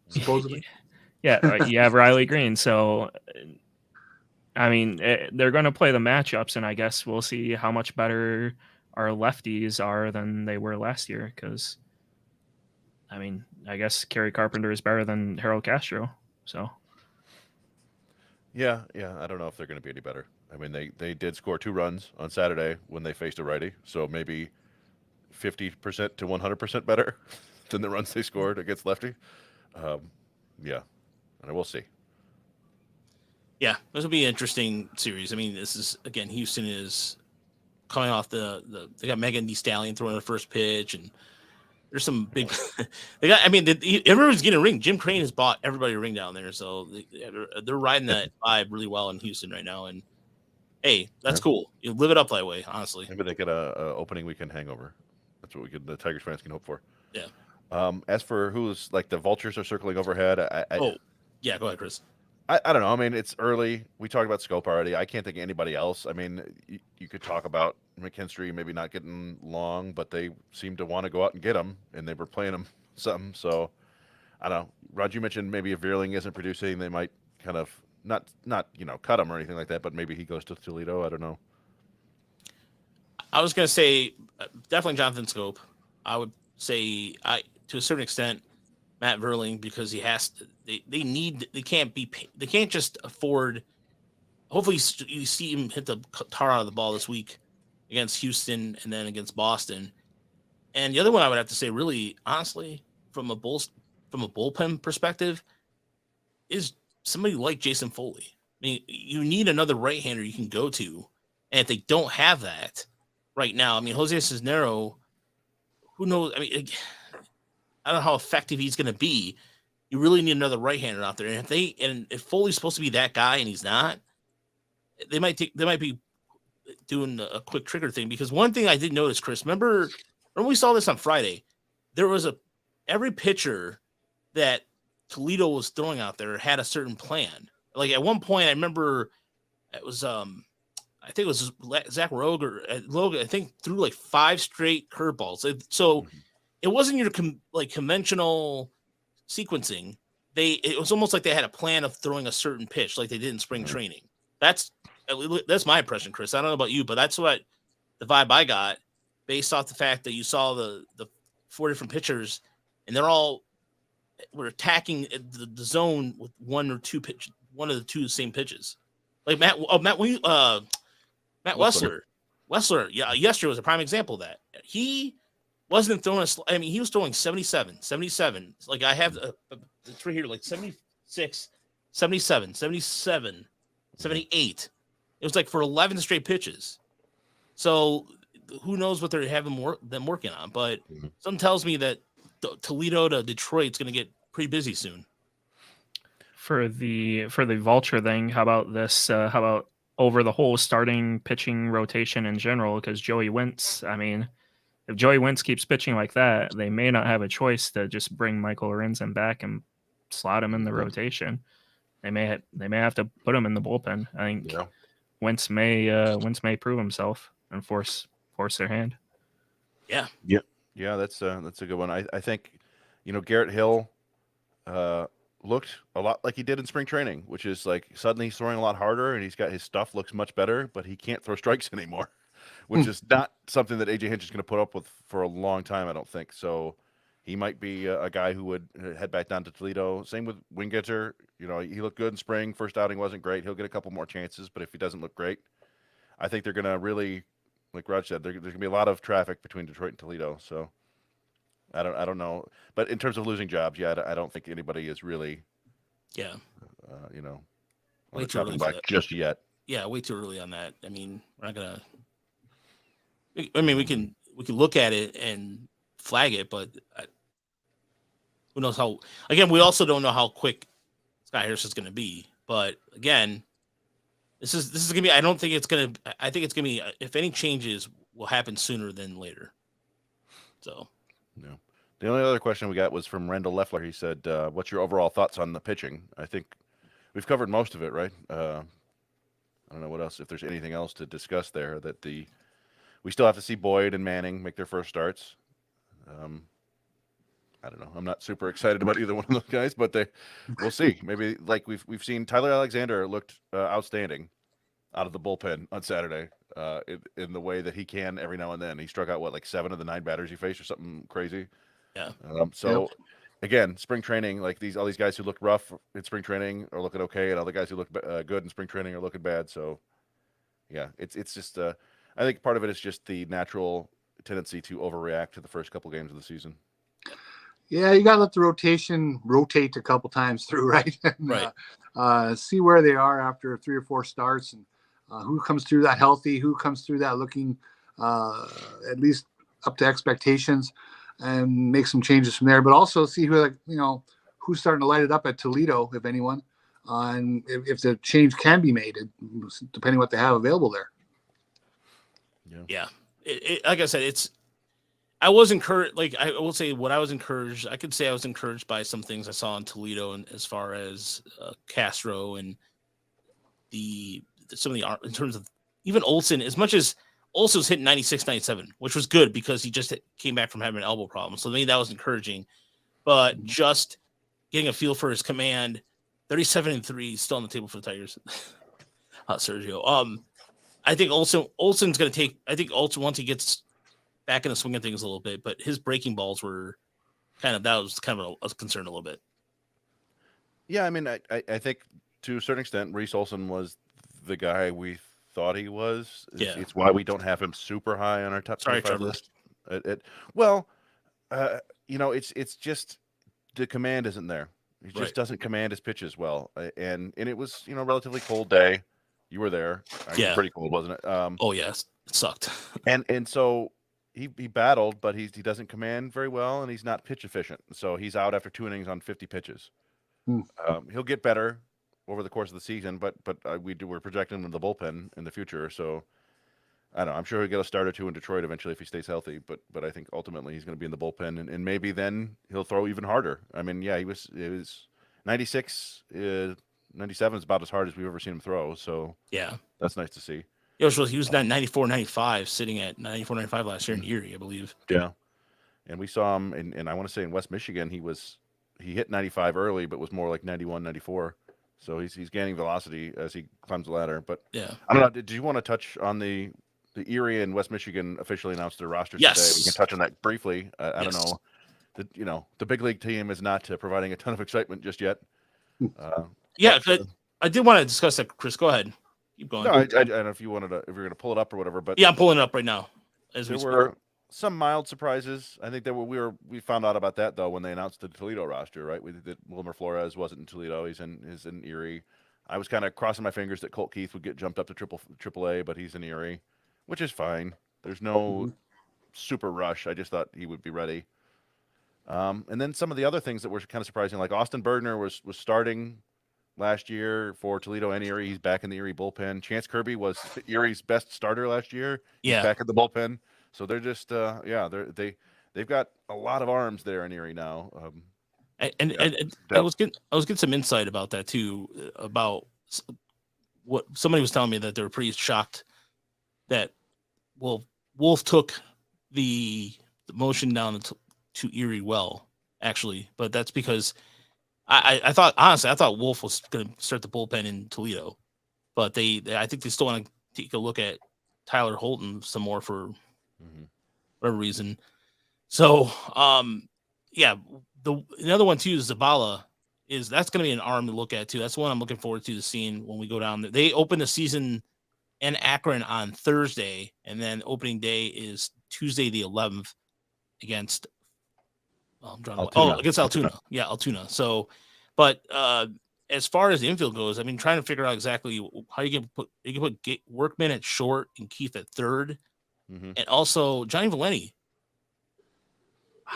supposedly. yeah, you have Riley Green. So, I mean, they're going to play the matchups, and I guess we'll see how much better our lefties are than they were last year. Because, I mean, I guess Gary Carpenter is better than Harold Castro. So, Yeah. I don't know if they're going to be any better. I mean, they did score 2 runs on Saturday when they faced a righty, so maybe 50% to 100% better than the runs they scored against lefty. Yeah, and we'll see. Yeah, this will be an interesting series. I mean, this is, again, Houston is coming off they got Megan Thee Stallion throwing the first pitch, and there's some big everyone's getting a ring. Jim Crane has bought everybody a ring down there, so they're riding that vibe really well in Houston right now. And hey, that's cool. You live it up that way, honestly. Maybe they get a opening weekend hangover. That's what the Tigers fans can hope for. Yeah. As for who's like the vultures are circling overhead, yeah, go ahead, Chris. I don't know. I mean, it's early. We talked about Scope already. I can't think of anybody else. I mean, you could talk about McKinstry maybe not getting long, but they seem to want to go out and get him, and they were playing him something. So, I don't know. Rod, you mentioned maybe if Veerling isn't producing, they might kind of not cut him or anything like that, but maybe he goes to Toledo. I don't know. I was going to say definitely Jonathan Scope. I would say to a certain extent Matt Veerling, because he has to, they can't just afford. Hopefully you see him hit the tar out of the ball this week against Houston and then against Boston. And the other one I would have to say, really honestly, from a bullpen perspective, is somebody like Jason Foley. I mean, you need another right-hander you can go to, and if they don't have that right now, I mean, Jose Cisnero, who knows? I mean, I don't know how effective he's going to be. You really need another right-hander out there, and if Foley's supposed to be that guy and he's not, they might be doing a quick trigger thing. Because one thing I did notice, Chris, remember we saw this on Friday, there was every pitcher that Toledo was throwing out there had a certain plan. Like at one point, I remember it was I think it was Zach Logan, I think, threw like 5 straight curveballs. So it wasn't your conventional sequencing. It was almost like they had a plan of throwing a certain pitch, like they did in spring training. That's my impression, Chris. I don't know about you, but that's what the vibe I got based off the fact that you saw the 4 different pitchers, and they're all were attacking the zone with one of the 2 same pitches. Like Matt Wessler. Yeah, yesterday was a prime example of that. He wasn't throwing he was throwing 77. Like I have it's right here, like 76, 77, 77, 78. It was like for 11 straight pitches. So who knows what they're having them working on, but something tells me that Toledo to Detroit's going to get pretty busy soon. For the vulture thing, how about this? How about over the whole starting pitching rotation in general? Because Joey Wentz, I mean, if Joey Wentz keeps pitching like that, they may not have a choice to just bring Michael Lorenzen back and slot him in the rotation. They may have to put him in the bullpen. I think Wentz may prove himself and force their hand. Yeah. That's a good one. I think, Garrett Hill looked a lot like he did in spring training, which is like suddenly he's throwing a lot harder and his stuff looks much better, but he can't throw strikes anymore, which is not something that AJ Hinch is going to put up with for a long time, I don't think. So he might be a guy who would head back down to Toledo. Same with Wingetter. He looked good in spring. First outing wasn't great. He'll get a couple more chances, but if he doesn't look great, I think they're going to really, like Raj said, there's going to be a lot of traffic between Detroit and Toledo. So I don't know. But in terms of losing jobs, I don't think anybody is really, on the chopping block just yet. Yeah, way too early on that. I mean, we're not gonna. I mean, we can look at it and flag it, but who knows how? Again, we also don't know how quick Scott Harris is going to be. But again, this is going to be. I don't think it's going to. I think it's going to be. If any changes will happen sooner than later. So, no. The only other question we got was from Randall Leffler. He said, "What's your overall thoughts on the pitching?" I think we've covered most of it, right? I don't know what else. If there's anything else to discuss there, we still have to see Boyd and Manning make their first starts. I don't know. I'm not super excited about either one of those guys, but we'll see. Maybe like we've seen Tyler Alexander looked outstanding out of the bullpen on Saturday in the way that he can every now and then. He struck out like 7 of the 9 batters he faced or something crazy. yeah. Again, spring training, like all these guys who looked rough in spring training are looking okay, and other guys who look good in spring training are looking bad. So yeah, it's just I think part of it is just the natural tendency to overreact to the first couple games of the season. Yeah, you got to let the rotation rotate a couple times through, right? And, Right. See where they are after 3 or 4 starts, and who comes through that healthy, who comes through that looking at least up to expectations, and make some changes from there. But also see who, who's starting to light it up at Toledo, if anyone, and if the change can be made, depending what they have available there. Yeah. Like I said, I was encouraged. Like I will say, what I was encouraged. I could say I was encouraged by some things I saw in Toledo, and as far as Castro and some of the in terms of even Olsen, as much as Olsen's hit 96, 97, which was good because he just came back from having an elbow problem. So to me, that was encouraging. But just getting a feel for his command, 37-3, still on the table for the Tigers. Sergio. I think Olsen's going to take. I think Olsen, once he gets back in the swing of things a little bit, but his breaking balls were that was kind of a concern a little bit. Yeah, I mean, I think to a certain extent, Reese Olsen was the guy we thought he was. It's why we don't have him super high on our top 25 list. It's just the command isn't there. He just doesn't command his pitches well, and it was relatively cold day. You were there. It was pretty cold, wasn't it? Oh yes, it sucked. and so he battled, but he doesn't command very well, and he's not pitch efficient. So he's out after 2 innings on 50 pitches. He'll get better over the course of the season, but we're projecting him in the bullpen in the future. So I don't know. I'm sure he'll get a start or 2 in Detroit eventually if he stays healthy. But I think ultimately he's going to be in the bullpen, and maybe then he'll throw even harder. I mean, yeah, it was 96, 97 is about as hard as we've ever seen him throw. So yeah, that's nice to see. He was 94, 95, sitting at 94, 95 last year in Erie, I believe. Yeah, and we saw him, and I want to say in West Michigan, he hit 95 early, but was more like 91, 94. So he's gaining velocity as he climbs the ladder. But yeah, I don't know. Did you want to touch on the Erie and West Michigan officially announced their rosters today? We can touch on that briefly. I don't know. The big league team is not providing a ton of excitement just yet. I did want to discuss that, Chris. Go ahead. Keep going. No, I don't know if you're going to pull it up or whatever, but yeah, I'm pulling it up right now. There were some mild surprises. I think we found out about that though when they announced the Toledo roster, right? That Wilmer Flores wasn't in Toledo; he's in Erie. I was kind of crossing my fingers that Colt Keith would get jumped up to triple A, but he's in Erie, which is fine. There's no super rush. I just thought he would be ready. And then some of the other things that were kind of surprising, like Austin Bergner was starting last year for Toledo and Erie. He's back in the Erie bullpen. Chance Kirby was Erie's best starter last year. He's back in the bullpen. So they're just they've got a lot of arms there in Erie now. I was getting some insight about that too, about what somebody was telling me, that they were pretty shocked that Wolf took the motion down to Erie well, actually, but that's because I thought Wolf was going to start the bullpen in Toledo, but I think they still want to take a look at Tyler Holton some more for whatever reason. So, the other one too is Zabala. That's going to be an arm to look at too. That's one I'm looking forward to seeing when we go down there. They open the season in Akron on Thursday, and then opening day is Tuesday the 11th against against Altoona. Yeah, Altoona. So, but as far as the infield goes, I mean, trying to figure out exactly how you can put Workman at short and Keith at third, and also Johnny Valenti.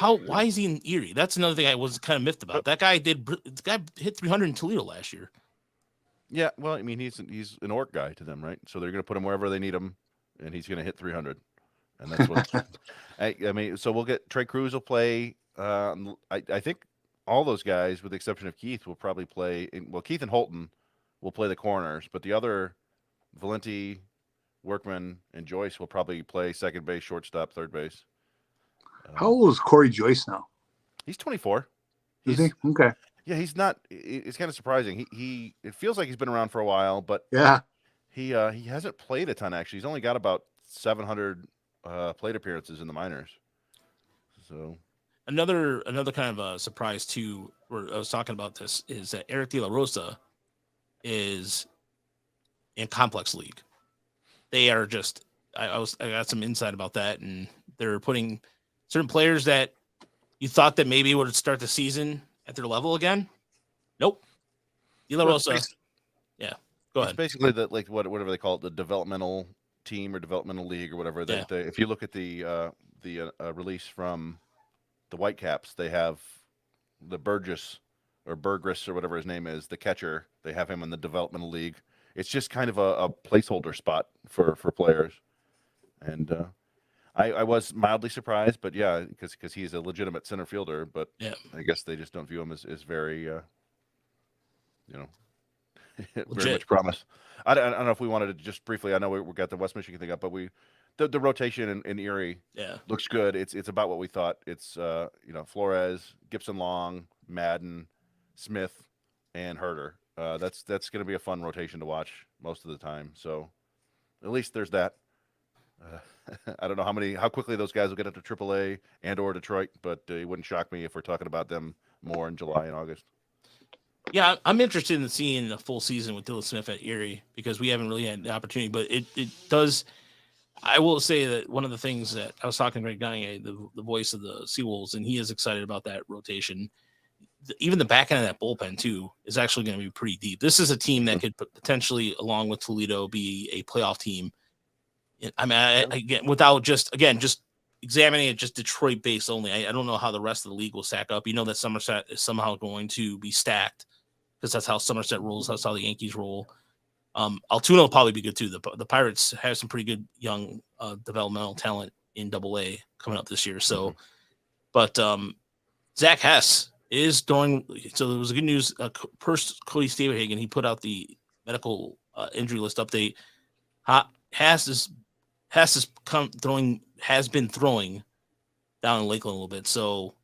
Why is he in Erie? That's another thing I was kind of miffed about. That guy hit 300 in Toledo last year. Yeah, well, I mean, he's an orc guy to them, right? So they're going to put him wherever they need him, and he's going to hit 300, and that's what. I mean, so we'll get Trey Cruz will play. I think all those guys, with the exception of Keith, will probably play. Well, Keith and Holton will play the corners, but the other Valenti, Workman, and Joyce will probably play second base, shortstop, third base. How old is Corey Joyce now? He's 24. Is he? Okay. Yeah, he's not. It's kind of surprising. He it feels like he's been around for a while, but Yeah. he hasn't played a ton actually. He's only got about 700 plate appearances in the minors. So another kind of a surprise too. Where I was talking about this is that Eric De La Rosa is in Complex League. They are just. I got some insight about that, and they're putting certain players that you thought that maybe would start the season at their level again. Nope. De La Rosa. Yeah. Go ahead. It's basically the whatever they call it, the developmental team or developmental league or whatever. Yeah. If you look at the release from the Whitecaps, they have the Burgess or Burgess or whatever his name is, the catcher. They have him in the developmental league. It's just kind of a placeholder spot for players, and I was mildly surprised, but yeah, because he's a legitimate center fielder, but yeah, I guess they just don't view him as very, very Legit. much promise. I don't know if we wanted to just briefly. I know we got the West Michigan thing up, but the rotation in Erie looks good. It's about what we thought. It's Flores, Gibson, Long, Madden, Smith, and Herder. That's going to be a fun rotation to watch most of the time. So at least there's that. I don't know how quickly those guys will get up to AAA and or Detroit, but it wouldn't shock me if we're talking about them more in July and August. Yeah, I'm interested in seeing a full season with Dylan Smith at Erie because we haven't really had the opportunity, but it does. I will say that one of the things that I was talking to Greg Gagne, the voice of the Seawolves, and he is excited about that rotation. Even the back end of that bullpen too is actually going to be pretty deep. This is a team that could potentially, along with Toledo, be a playoff team. I mean, again, without just examining it just Detroit based only. I don't know how the rest of the league will stack up. You know that Somerset is somehow going to be stacked because that's how Somerset rolls. That's how the Yankees roll. Altoona will probably be good too. The Pirates have some pretty good young developmental talent in AA coming up this year. So, but Zach Hess is throwing. So there was a good news. First, Cody Staverhagen, he put out the medical injury list update. Has been throwing down in Lakeland a little bit, so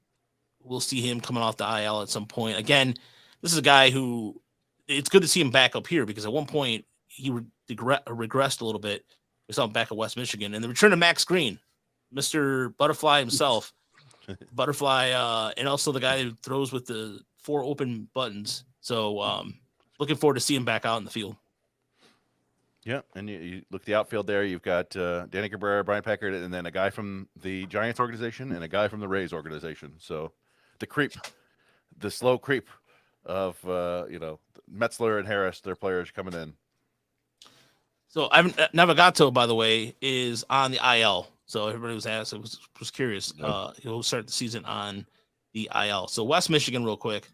we'll see him coming off the IL at some point. Again, this is a guy who it's good to see him back up here because at one point he regressed a little bit. We saw him back at West Michigan, and the return of Max Green, Mr. Butterfly himself, and also the guy who throws with the 4 open buttons. So looking forward to seeing him back out in the field. Yeah, and you look at the outfield there. You've got Danny Cabrera, Brian Packard, and then a guy from the Giants organization and a guy from the Rays organization. So the slow creep of Metzler and Harris, their players coming in. So Navagato, by the way, is on the IL. So everybody was asked, was curious. He'll start the season on the IL. So West Michigan, real quick.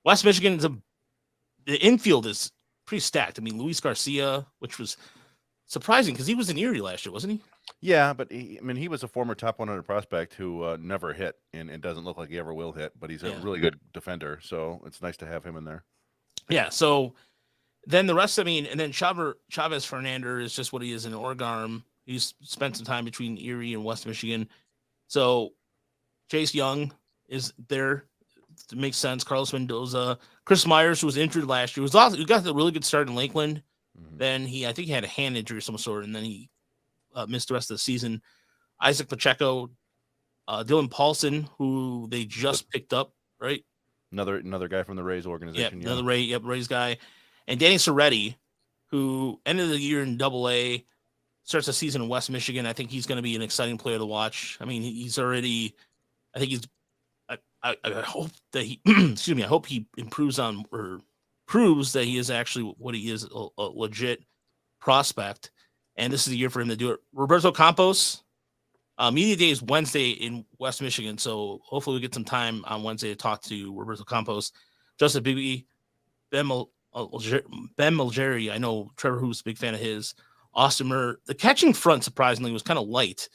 West Michigan the infield is pretty stacked. I mean, Luis Garcia, which was surprising because he was in Erie last year, wasn't he? Yeah, but he was a former top 100 prospect who never hit and doesn't look like he ever will hit, but he's a really good defender. So it's nice to have him in there. Yeah. So then the rest, and then Chavez Fernander is just what he is in Oregon. He's spent some time between Erie and West Michigan. So Chase Young is there. It makes sense. Carlos Mendoza, Chris Myers, who was injured last year, he got a really good start in Lakeland. Mm-hmm. Then I think he had a hand injury of some sort, and then he missed the rest of the season. Isaac Pacheco, Dylan Paulson, who they just picked up, right? Another guy from the Rays organization. Yeah, another Rays guy, and Danny Soretti, who ended the year in AA, starts the season in West Michigan. I think he's going to be an exciting player to watch. I mean, he's already. I think he's. I hope that he. excuse me. I hope he improves on or proves that he is actually what he is, a legit prospect. And this is the year for him to do it. Roberto Campos, Media day is Wednesday in West Michigan, so hopefully we get some time on Wednesday to talk to Roberto Campos, Justin Bibby, Ben Malgeri. I know Trevor Hoop's a big fan of his. Austin Murr. The catching front, surprisingly, was kind of light.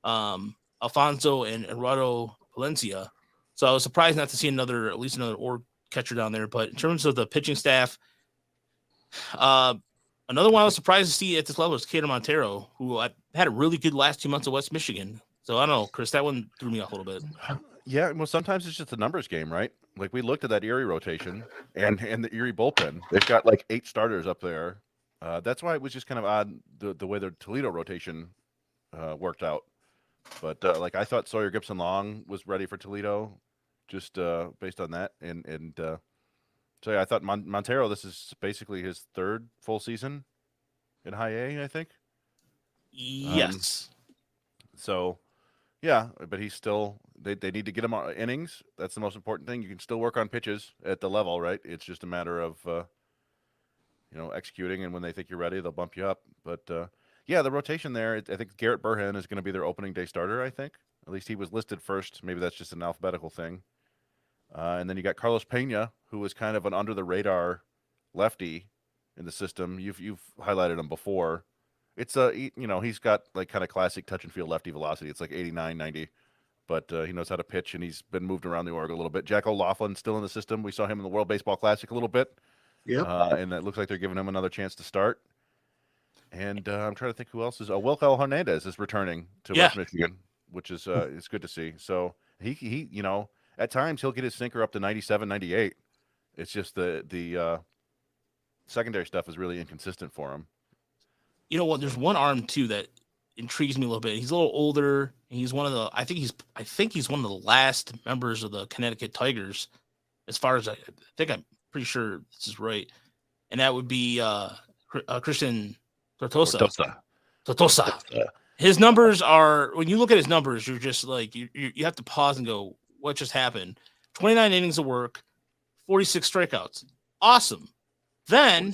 Alfonso and Eduardo Valencia. So I was surprised not to see at least another org catcher down there. But in terms of the pitching staff, another one I was surprised to see at this level is Caden Montero, who I had a really good last 2 months of West Michigan. So I don't know, Chris, that one threw me off a little bit. Yeah, well, sometimes it's just a numbers game, right? Like we looked at that Erie rotation and the Erie bullpen. They've got like 8 starters up there. That's why it was just kind of odd the way the Toledo rotation worked out. But like I thought Sawyer Gibson Long was ready for Toledo, just based on that. And so yeah, I thought Montero. This is basically his 3rd full season in High A, I think. Yes. So yeah, but he's still. They need to get him innings. That's the most important thing. You can still work on pitches at the level, right? It's just a matter of executing, and when they think you're ready, they'll bump you up. But yeah, the rotation there, I think Garrett Burhan is going to be their opening day starter, I think. At least he was listed first. Maybe that's just an alphabetical thing. And then you got Carlos Pena, who was kind of an under-the-radar lefty in the system. You've highlighted him before. It's he's got like kind of classic touch and feel lefty velocity. It's like 89, 90. But he knows how to pitch, and he's been moved around the org a little bit. Jack O'Laughlin still in the system. We saw him in the World Baseball Classic a little bit. Yep. And it looks like they're giving him another chance to start. And I'm trying to think who else is. Wilkel Hernandez is returning to West Michigan, which is it's good to see. So he at times he'll get his sinker up to 97, 98. It's just the secondary stuff is really inconsistent for him. You know what? There's one arm too that intrigues me a little bit. He's a little older. And he's one of the. I think he's one of the last members of the Connecticut Tigers, as far as I think. I'm pretty sure this is right, and that would be Christian Tortosa. His numbers are, when you look at his numbers, you're just like you have to pause and go, what just happened? 29 innings of work, 46 strikeouts. Awesome. Then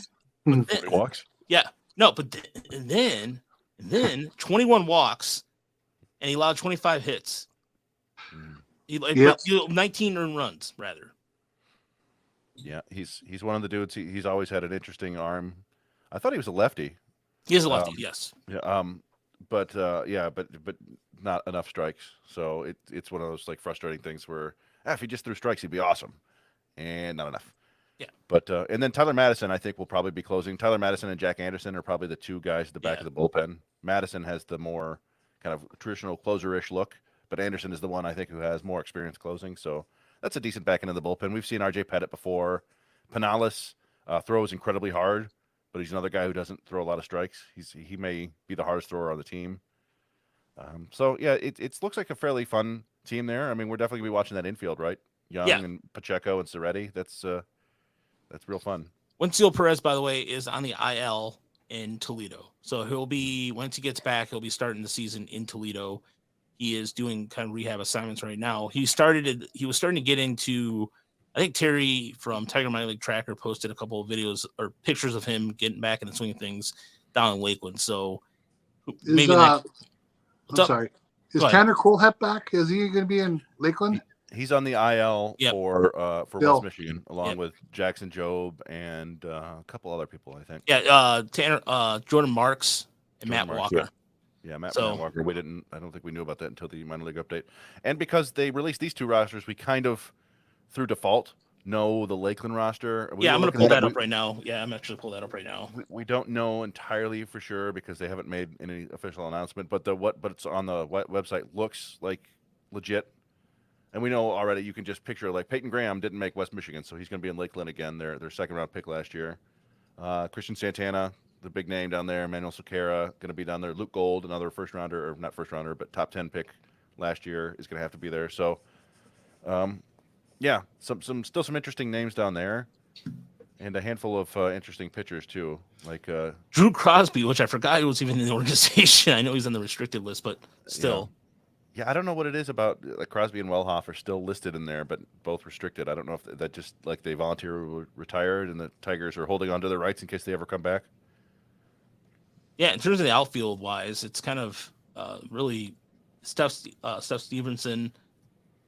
walks. Yeah. No, but then 21 walks, and he allowed 25 hits. He 19 earned runs, rather. Yeah, he's one of the dudes. He's always had an interesting arm. I thought he was a lefty. He is a lefty, yes. Yeah. But not enough strikes. So it's one of those like frustrating things where if he just threw strikes, he'd be awesome, and not enough. Yeah. But and then Tyler Madison, I think, will probably be closing. Tyler Madison and Jack Anderson are probably the 2 guys at the back of the bullpen. Madison has the more kind of traditional closer-ish look, but Anderson is the one I think who has more experience closing. So that's a decent back end of the bullpen. We've seen RJ Pettit before. Penales throws incredibly hard, but he's another guy who doesn't throw a lot of strikes. He may be the hardest thrower on the team. So yeah, it looks like a fairly fun team there. I mean, we're definitely gonna be watching that infield, right? Young and Pacheco and Soretti. That's real fun. Wenzel Perez, by the way, is on the IL in Toledo. So once he gets back, he'll be starting the season in Toledo. He is doing kind of rehab assignments right now. He was starting to get into, I think Terry from Tiger Minor League Tracker posted a couple of videos or pictures of him getting back in the swing of things down in Lakeland. So maybe sorry. Is Tanner Kohlhepp back? Is he going to be in Lakeland? He's on the IL for West Michigan, along with Jackson Jobe and a couple other people, I think. Yeah, Tanner, Jordan Marks, and Matt Walker. Yeah, Matt Walker. I don't think we knew about that until the minor league update. And because they released these 2 rosters, we kind of, through default, know the Lakeland roster. I'm going to pull that up right now. Yeah, I'm actually pull that up right now. We don't know entirely for sure because they haven't made any official announcement. But it's on the website looks like legit. And we know already you can just picture like Peyton Graham didn't make West Michigan, so he's going to be in Lakeland again. Their 2nd-round pick last year. Christian Santana, the big name down there. Manuel Sequeira going to be down there. Luke Gold, another first-rounder, or not first-rounder, but top 10 pick last year, is going to have to be there. So, yeah, some interesting names down there, and a handful of interesting pitchers too, like Drew Crosby, which I forgot he was even in the organization. I know he's on the restricted list, but still. Yeah, I don't know what it is about like Crosby and Wellhoff are still listed in there, but both restricted. I don't know if that just like they voluntarily retired and the Tigers are holding on to their rights in case they ever come back. Yeah, in terms of the outfield wise, it's kind of really Steph Stevenson.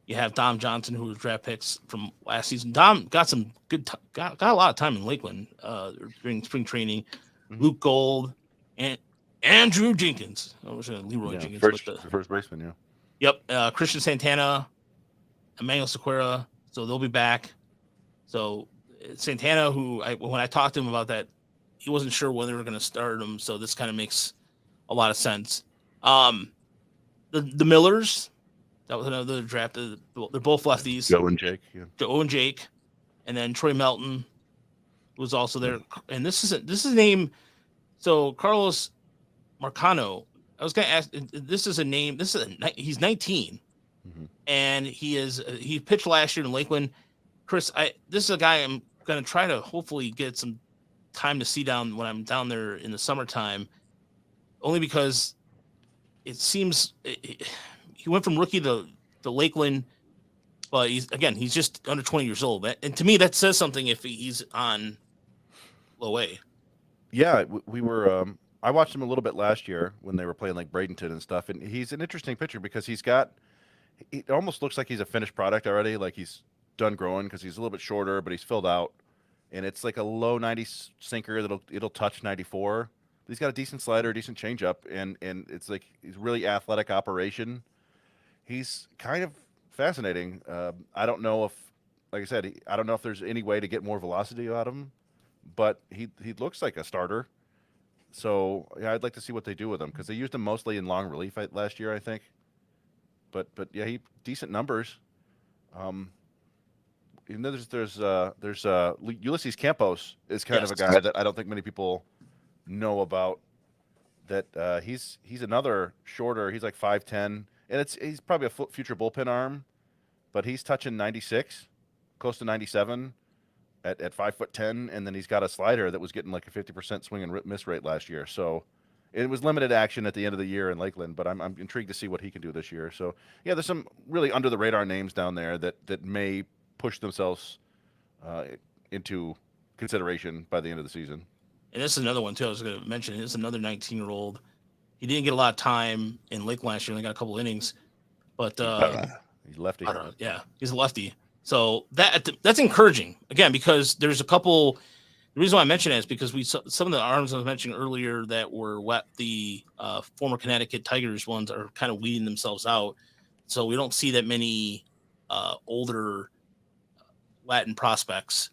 You have Dom Johnson, who was draft picks from last season. Dom got some good, got a lot of time in Lakeland during spring training. Mhm. Luke Gold and Andrew Jenkins. I was Leroy Yeah, Jenkins, first, but the first baseman. Yeah. Yep, Christian Santana, Emmanuel Sequeira. So they'll be back. So Santana, when I talked to him about that, he wasn't sure when they were going to start him. So this kind of makes a lot of sense. The Millers. That was another draft. They're both lefties. Joe and Jake. Yeah. Joe and Jake, and then Troy Melton was also there. And this is a name. So Carlos Marcano. I was going to ask. This is a name. He's 19, and he pitched last year in Lakeland. Chris, this is a guy I'm going to try to hopefully get some time to see down when I'm down there in the summertime, only because it seems. He went from rookie to Lakeland, but he's just under 20 years old. And to me, that says something if he's on low A. Yeah, we were. I watched him a little bit last year when they were playing like Bradenton and stuff, and he's an interesting pitcher because it almost looks like he's a finished product already, like he's done growing because he's a little bit shorter, but he's filled out, and it's like a low 90 sinker it'll touch 94. He's got a decent slider, decent changeup, and it's like he's really athletic operation. He's kind of fascinating. I don't know if, like I said, I don't know if there's any way to get more velocity out of him, but he looks like a starter. So yeah, I'd like to see what they do with him because they used him mostly in long relief last year, I think. But yeah, he decent numbers. You know, there's Ulysses Campos is kind of a guy that I don't think many people know about. That he's another shorter. He's like 5'10". And he's probably a future bullpen arm, but he's touching 96, close to 97 at 5'10", and then he's got a slider that was getting like a 50% swing and miss rate last year. So it was limited action at the end of the year in Lakeland, but I'm intrigued to see what he can do this year. So yeah, there's some really under the radar names down there that may push themselves into consideration by the end of the season. And this is another one too. I was going to mention. This is another 19-year-old. He didn't get a lot of time in Lakeland last year. Only got a couple innings, but he's lefty. Yeah, he's a lefty. So that's encouraging again because there's a couple. The reason why I mention it is because some of the arms I was mentioning earlier that were the former Connecticut Tigers ones are kind of weeding themselves out. So we don't see that many older Latin prospects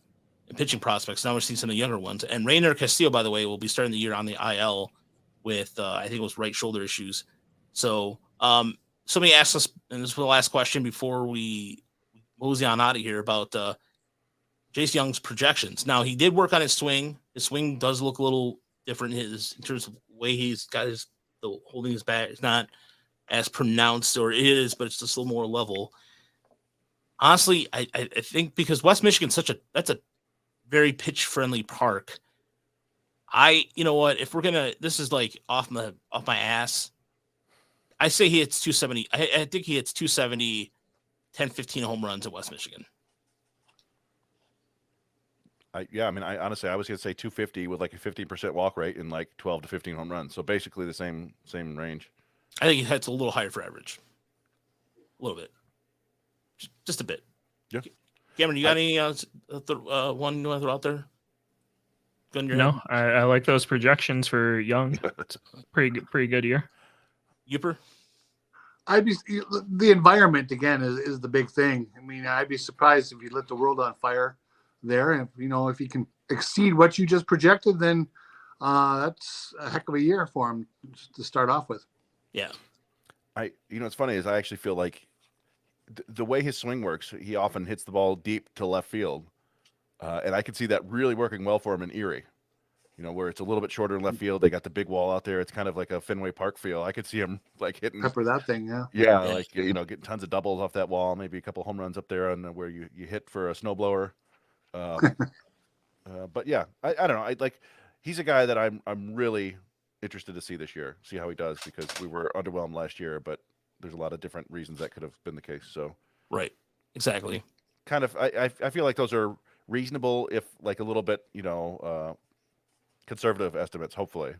and pitching prospects. Now we're seeing some of the younger ones. And Rainer Castillo, by the way, will be starting the year on the IL with I think it was right shoulder issues. So somebody asked us, and this was the last question before we mosey on out of here about Jace Young's projections. Now he did work on his swing. His swing does look a little different in terms of the way he's got holding his bat. It's not as pronounced, or it is, but it's just a little more level. Honestly, I think because West Michigan's that's a very pitch friendly park. You know what? If we're this is like off my ass. I say he hits 270. I think he hits 270, 10, 15 home runs at West Michigan. I honestly, I was going to say 250 with like a 15% walk rate and like 12 to 15 home runs. So basically the same range. I think he hits a little higher for average. A little bit. Just a bit. Yeah. Cameron, you got any one you want to throw out there? No, I like those projections for Young. Pretty good year. Yooper? The environment again is the big thing. I mean, I'd be surprised if you lit the world on fire there. And if he can exceed what you just projected, then that's a heck of a year for him to start off with. Yeah. What's funny is I actually feel like the way his swing works, he often hits the ball deep to left field. And I could see that really working well for him in Erie, where it's a little bit shorter in left field. They got the big wall out there. It's kind of like a Fenway Park feel. I could see him like hitting pepper that thing. Yeah. Yeah. Like, getting tons of doubles off that wall, maybe a couple home runs up there on where you hit for a snowblower. But yeah, I don't know. He's a guy that I'm really interested to see this year, see how he does, because we were underwhelmed last year, but there's a lot of different reasons that could have been the case. So right. Exactly. Kind of, I feel like those are reasonable, if like a little bit, conservative estimates, hopefully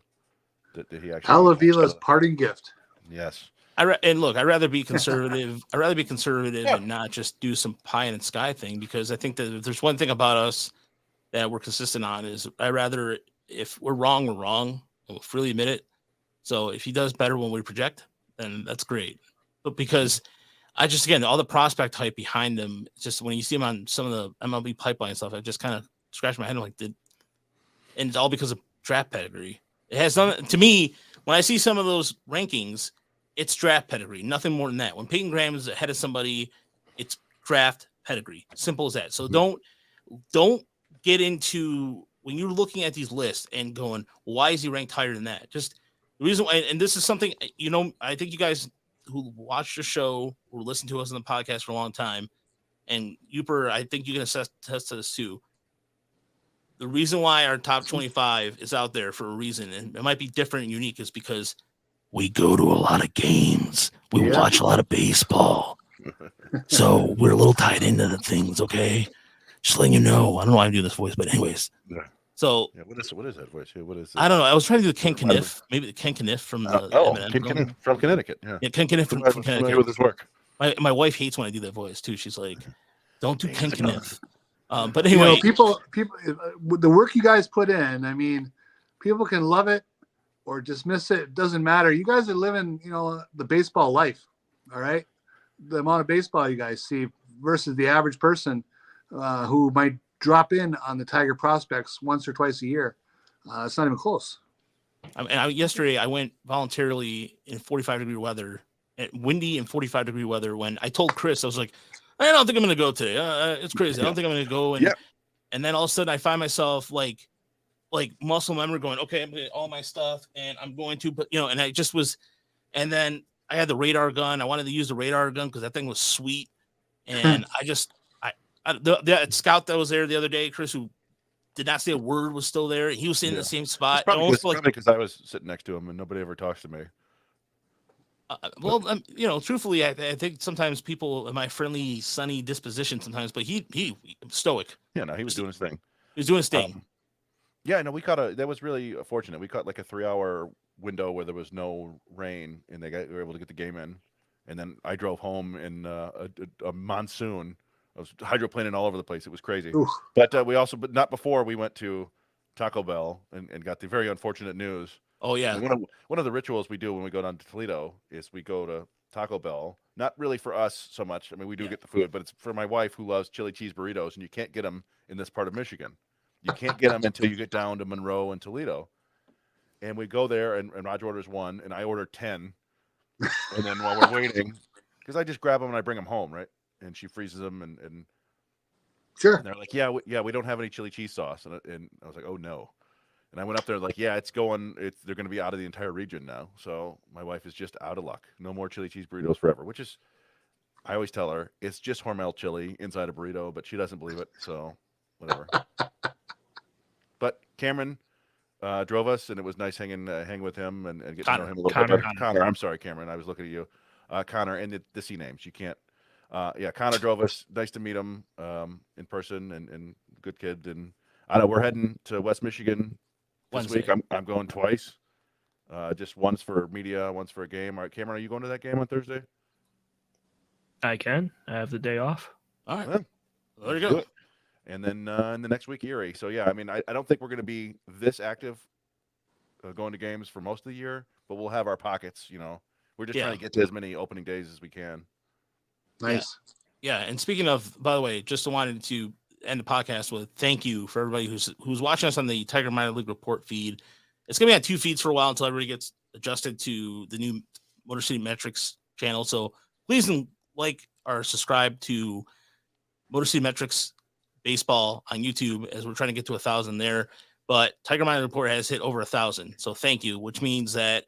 that he actually. Al Avila's parting gift. Yes. And look, I'd rather be conservative. I'd rather be conservative Yeah. and not just do some pie in the sky thing, because I think that if there's one thing about us that we're consistent on is I rather, if we're wrong, we're wrong. And we'll freely admit it. So if he does better when we project, then that's great. But because I just, again, all the prospect hype behind him, just when you see him on some of the MLB pipeline stuff, I just kind of scratch my head. I'm like, and it's all because of draft pedigree. It has nothing to me. When I see some of those rankings, it's draft pedigree, nothing more than that. When Peyton Graham is ahead of somebody, it's draft pedigree. Simple as that. So don't get into, when you're looking at these lists and going, why is he ranked higher than that? Just the reason why, and this is something, I think you guys who watch the show or listen to us on the podcast for a long time, and Uper, I think you can attest to this too. The reason why our top 25 is out there for a reason, and it might be different and unique, is because we go to a lot of games. We watch a lot of baseball. So we're a little tied into the things, okay? Just letting you know. I don't know why I'm doing this voice, but anyways. Yeah. So what is that voice? What is it? I don't know. I was trying to do the Ken Kniff, maybe the Ken Kniff from the Ken Kniff from Connecticut. Yeah, Ken Kniff from Connecticut. With his work. My wife hates when I do that voice too. She's like, "Don't do Ken Kniff." But anyway, people, the work you guys put in. I mean, people can love it or dismiss it. It doesn't matter. You guys are living, the baseball life. All right, the amount of baseball you guys see versus the average person who might drop in on the Tiger prospects once or twice a year. It's not even close. Yesterday I went voluntarily in 45-degree weather, windy and 45-degree weather. When I told Chris, I was like, I don't think I'm going to go today. It's crazy. I don't think I'm going to go. And then all of a sudden I find myself like muscle memory going, okay, I'm going to all my stuff and I'm going to, but and I just was, and then I had the radar gun. I wanted to use the radar gun because that thing was sweet. And the scout that was there the other day, Chris, who did not say a word, was still there. He was sitting in the same spot. It's probably because I was sitting next to him and nobody ever talks to me. Truthfully, I think sometimes people in my friendly, sunny disposition sometimes, but he stoic. Yeah, no, he was doing his thing. He was doing his thing. No, that was really fortunate. We caught like a 3-hour window where there was no rain and we were able to get the game in. And then I drove home in a monsoon. I was hydroplaning all over the place. It was crazy. Oof. But but not before we went to Taco Bell and got the very unfortunate news. Oh yeah. One of the rituals we do when we go down to Toledo is we go to Taco Bell. Not really for us so much. I mean, we do get the food, but it's for my wife who loves chili cheese burritos, and you can't get them in this part of Michigan. You can't get them until you get down to Monroe and Toledo. And we go there, and Roger orders one, and I order 10. And then while we're waiting, because I just grab them and I bring them home, right? And she freezes them, and sure. And they're like, we don't have any chili cheese sauce, and I was like, oh no. And I went up there like, it's going. They're going to be out of the entire region now. So my wife is just out of luck. No more chili cheese burritos forever. Which is, I always tell her it's just Hormel chili inside a burrito, but she doesn't believe it. So whatever. But Cameron drove us, and it was nice hanging with him and getting to know him a little bit better. Connor, I'm sorry, Cameron. I was looking at you, Connor, and the C names. You can't. Connor drove us. Nice to meet him in person, and good kid. And I know we're heading to West Michigan this week. I'm going twice. Just once for media, once for a game. All right, Cameron, are you going to that game on Thursday? I can. I have the day off. All right. Well, there you go. And then in the next week, Erie. So, I mean, I don't think we're going to be this active going to games for most of the year, but we'll have our pockets, We're just trying to get to as many opening days as we can. Nice. Yeah. And speaking of, by the way, just wanted to end the podcast with thank you for everybody who's watching us on the Tiger Minor League Report feed. It's going to be on 2 feeds for a while until everybody gets adjusted to the new Motor City Metrics channel. So please like or subscribe to Motor City Metrics Baseball on YouTube as we're trying to get to 1,000 there. But Tiger Minor Report has hit over 1,000. So thank you, which means that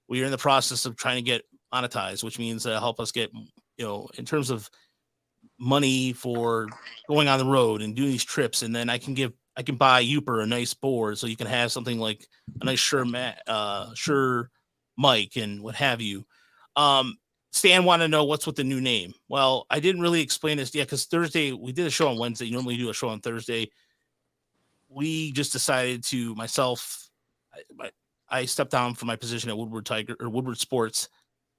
we are in the process of trying to get monetized, which means help us get, in terms of money for going on the road and doing these trips. And then I can buy Uper a nice board so you can have something like a nice Shure mic and what have you. Stan wanted to know what's with the new name. Well, I didn't really explain this yet because Thursday we did a show on Wednesday. You normally do a show on Thursday. We just decided to I stepped down from my position at Woodward Sports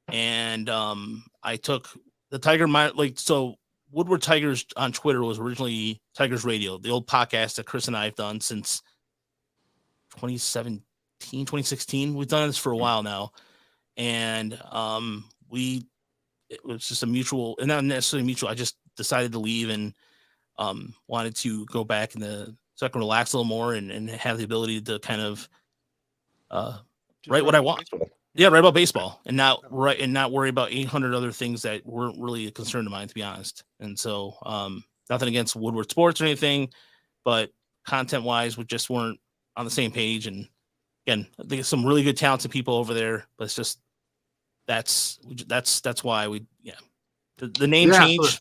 and I took the Tiger so Woodward Tigers on Twitter was originally Tigers Radio, the old podcast that Chris and I have done since 2017, 2016. We've done this for a while now, and it was just a mutual, and not necessarily mutual. I just decided to leave and wanted to go back so I can relax a little more and have the ability to kind of write what I want. Baseball. Yeah, write about baseball and not worry about 800 other things that weren't really a concern of mine, to be honest. And so, nothing against Woodward Sports or anything, but content wise, we just weren't on the same page. And again, I think some really good talented people over there, but it's just that's why the name change so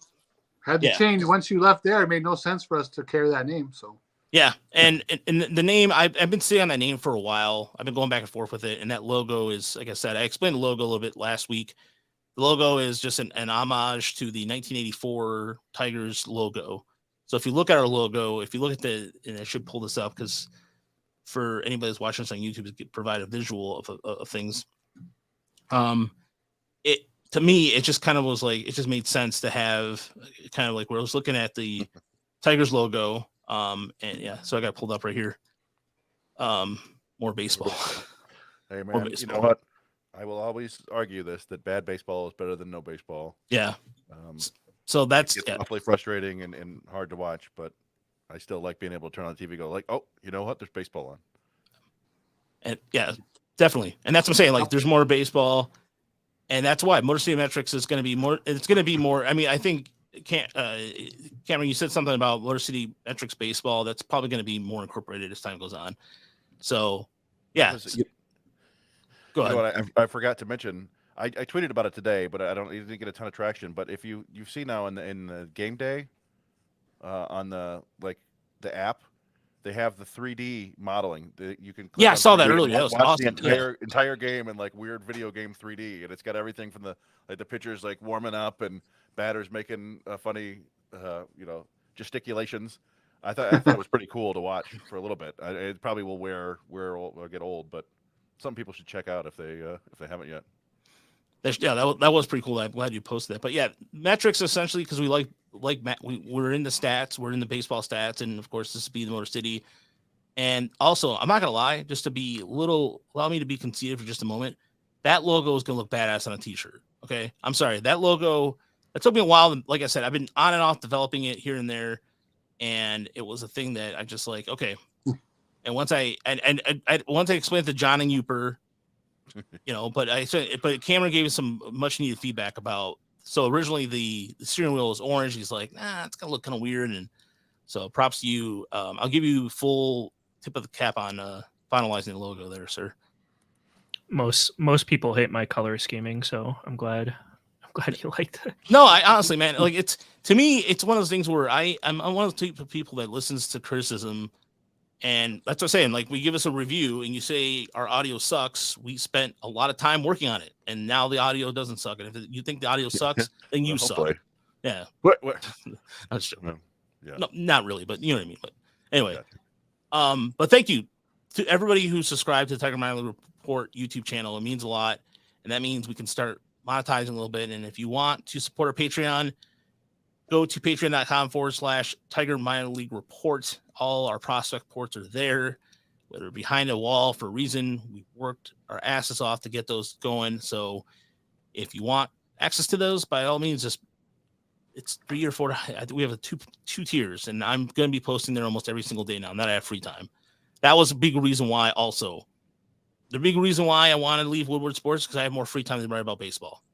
had to change once you left there. It made no sense for us to carry that name. So. Yeah, and the name, I've been sitting on that name for a while. I've been going back and forth with it, and that logo is, like I said, I explained the logo a little bit last week. The logo is just an homage to the 1984 Tigers logo. So if you look at our logo, if you look at and I should pull this up because for anybody that's watching us on YouTube, to provide a visual of things. To me, it just kind of was like, it just made sense to have kind of like where I was looking at the Tigers logo. And yeah, so I got pulled up right here. More baseball. Hey man, you know what? I will always argue that bad baseball is better than no baseball. Yeah. So that's awfully frustrating and hard to watch, but I still like being able to turn on the TV and go like, oh, you know what? There's baseball on. And yeah, definitely. And that's what I'm saying. Like, there's more baseball, and that's why Motor City Metrics is going to be more. It's going to be more. I mean, I think. Cameron, you said something about Motor City Metrics baseball. That's probably going to be more incorporated as time goes on. So, yeah. Go ahead. You know what, I forgot to mention. I tweeted about it today, but it didn't get a ton of traction. But if you see now in the game day, on the app, they have the 3D modeling. You can I saw that earlier. That was awesome. The entire game in like weird video game 3D, and it's got everything from the pitchers like warming up and batters making funny, gesticulations. I thought it was pretty cool to watch for a little bit. It probably will get old, but some people should check out if they haven't yet. That was pretty cool. I'm glad you posted that. But yeah, metrics essentially because we we're in the stats, we're in the baseball stats, and of course this would be the Motor City. And also, I'm not gonna lie, just to be allow me to be conceited for just a moment. That logo is gonna look badass on a t-shirt. Okay, I'm sorry, that logo. It took me a while. Like I said, I've been on and off developing it here and there, and it was a thing that I just like. Okay, and once I explained to John and Uper, but Cameron gave us some much needed feedback about. So originally the steering wheel was orange. He's like, it's gonna look kind of weird, and so props to you. I'll give you full tip of the cap on finalizing the logo there, sir. Most people hate my color scheming, so I'm glad you liked it. No, I honestly, man, like to me, it's one of those things where I'm one of the type of people that listens to criticism, and that's what I'm saying. Like, we give us a review, and you say our audio sucks. We spent a lot of time working on it, and now the audio doesn't suck. And if you think the audio sucks, then you suck. Yeah. What? That's true. No. Yeah. No, not really, but you know what I mean. But anyway, but thank you to everybody who subscribed to the Tiger Minor League Report YouTube channel. It means a lot, and that means we can start monetizing a little bit. And if you want to support our Patreon, go to patreon.com/Tiger Minor League Report. All our prospect reports are there, whether behind a wall for a reason. We worked our asses off to get those going. So if you want access to those, by all means, it's 3 or 4. We have two tiers, and I'm going to be posting there almost every single day now that I have free time. That was a big reason why also. The big reason why I wanted to leave Woodward Sports because I have more free time to write about baseball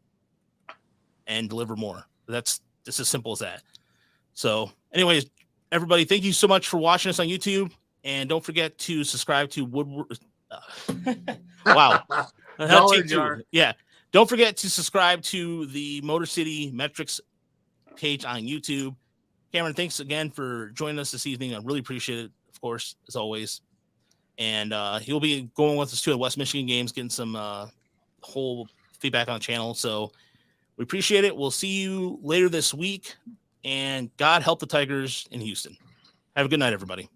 and deliver more. That's just as simple as that. So anyways, everybody, thank you so much for watching us on YouTube. And don't forget to subscribe to Woodward. Wow. Yeah. Don't forget to subscribe to the Motor City Metrics page on YouTube. Cameron, thanks again for joining us this evening. I really appreciate it, of course, as always. And he'll be going with us to the West Michigan games, getting some whole feedback on the channel. So we appreciate it. We'll see you later this week. And God help the Tigers in Houston. Have a good night, everybody.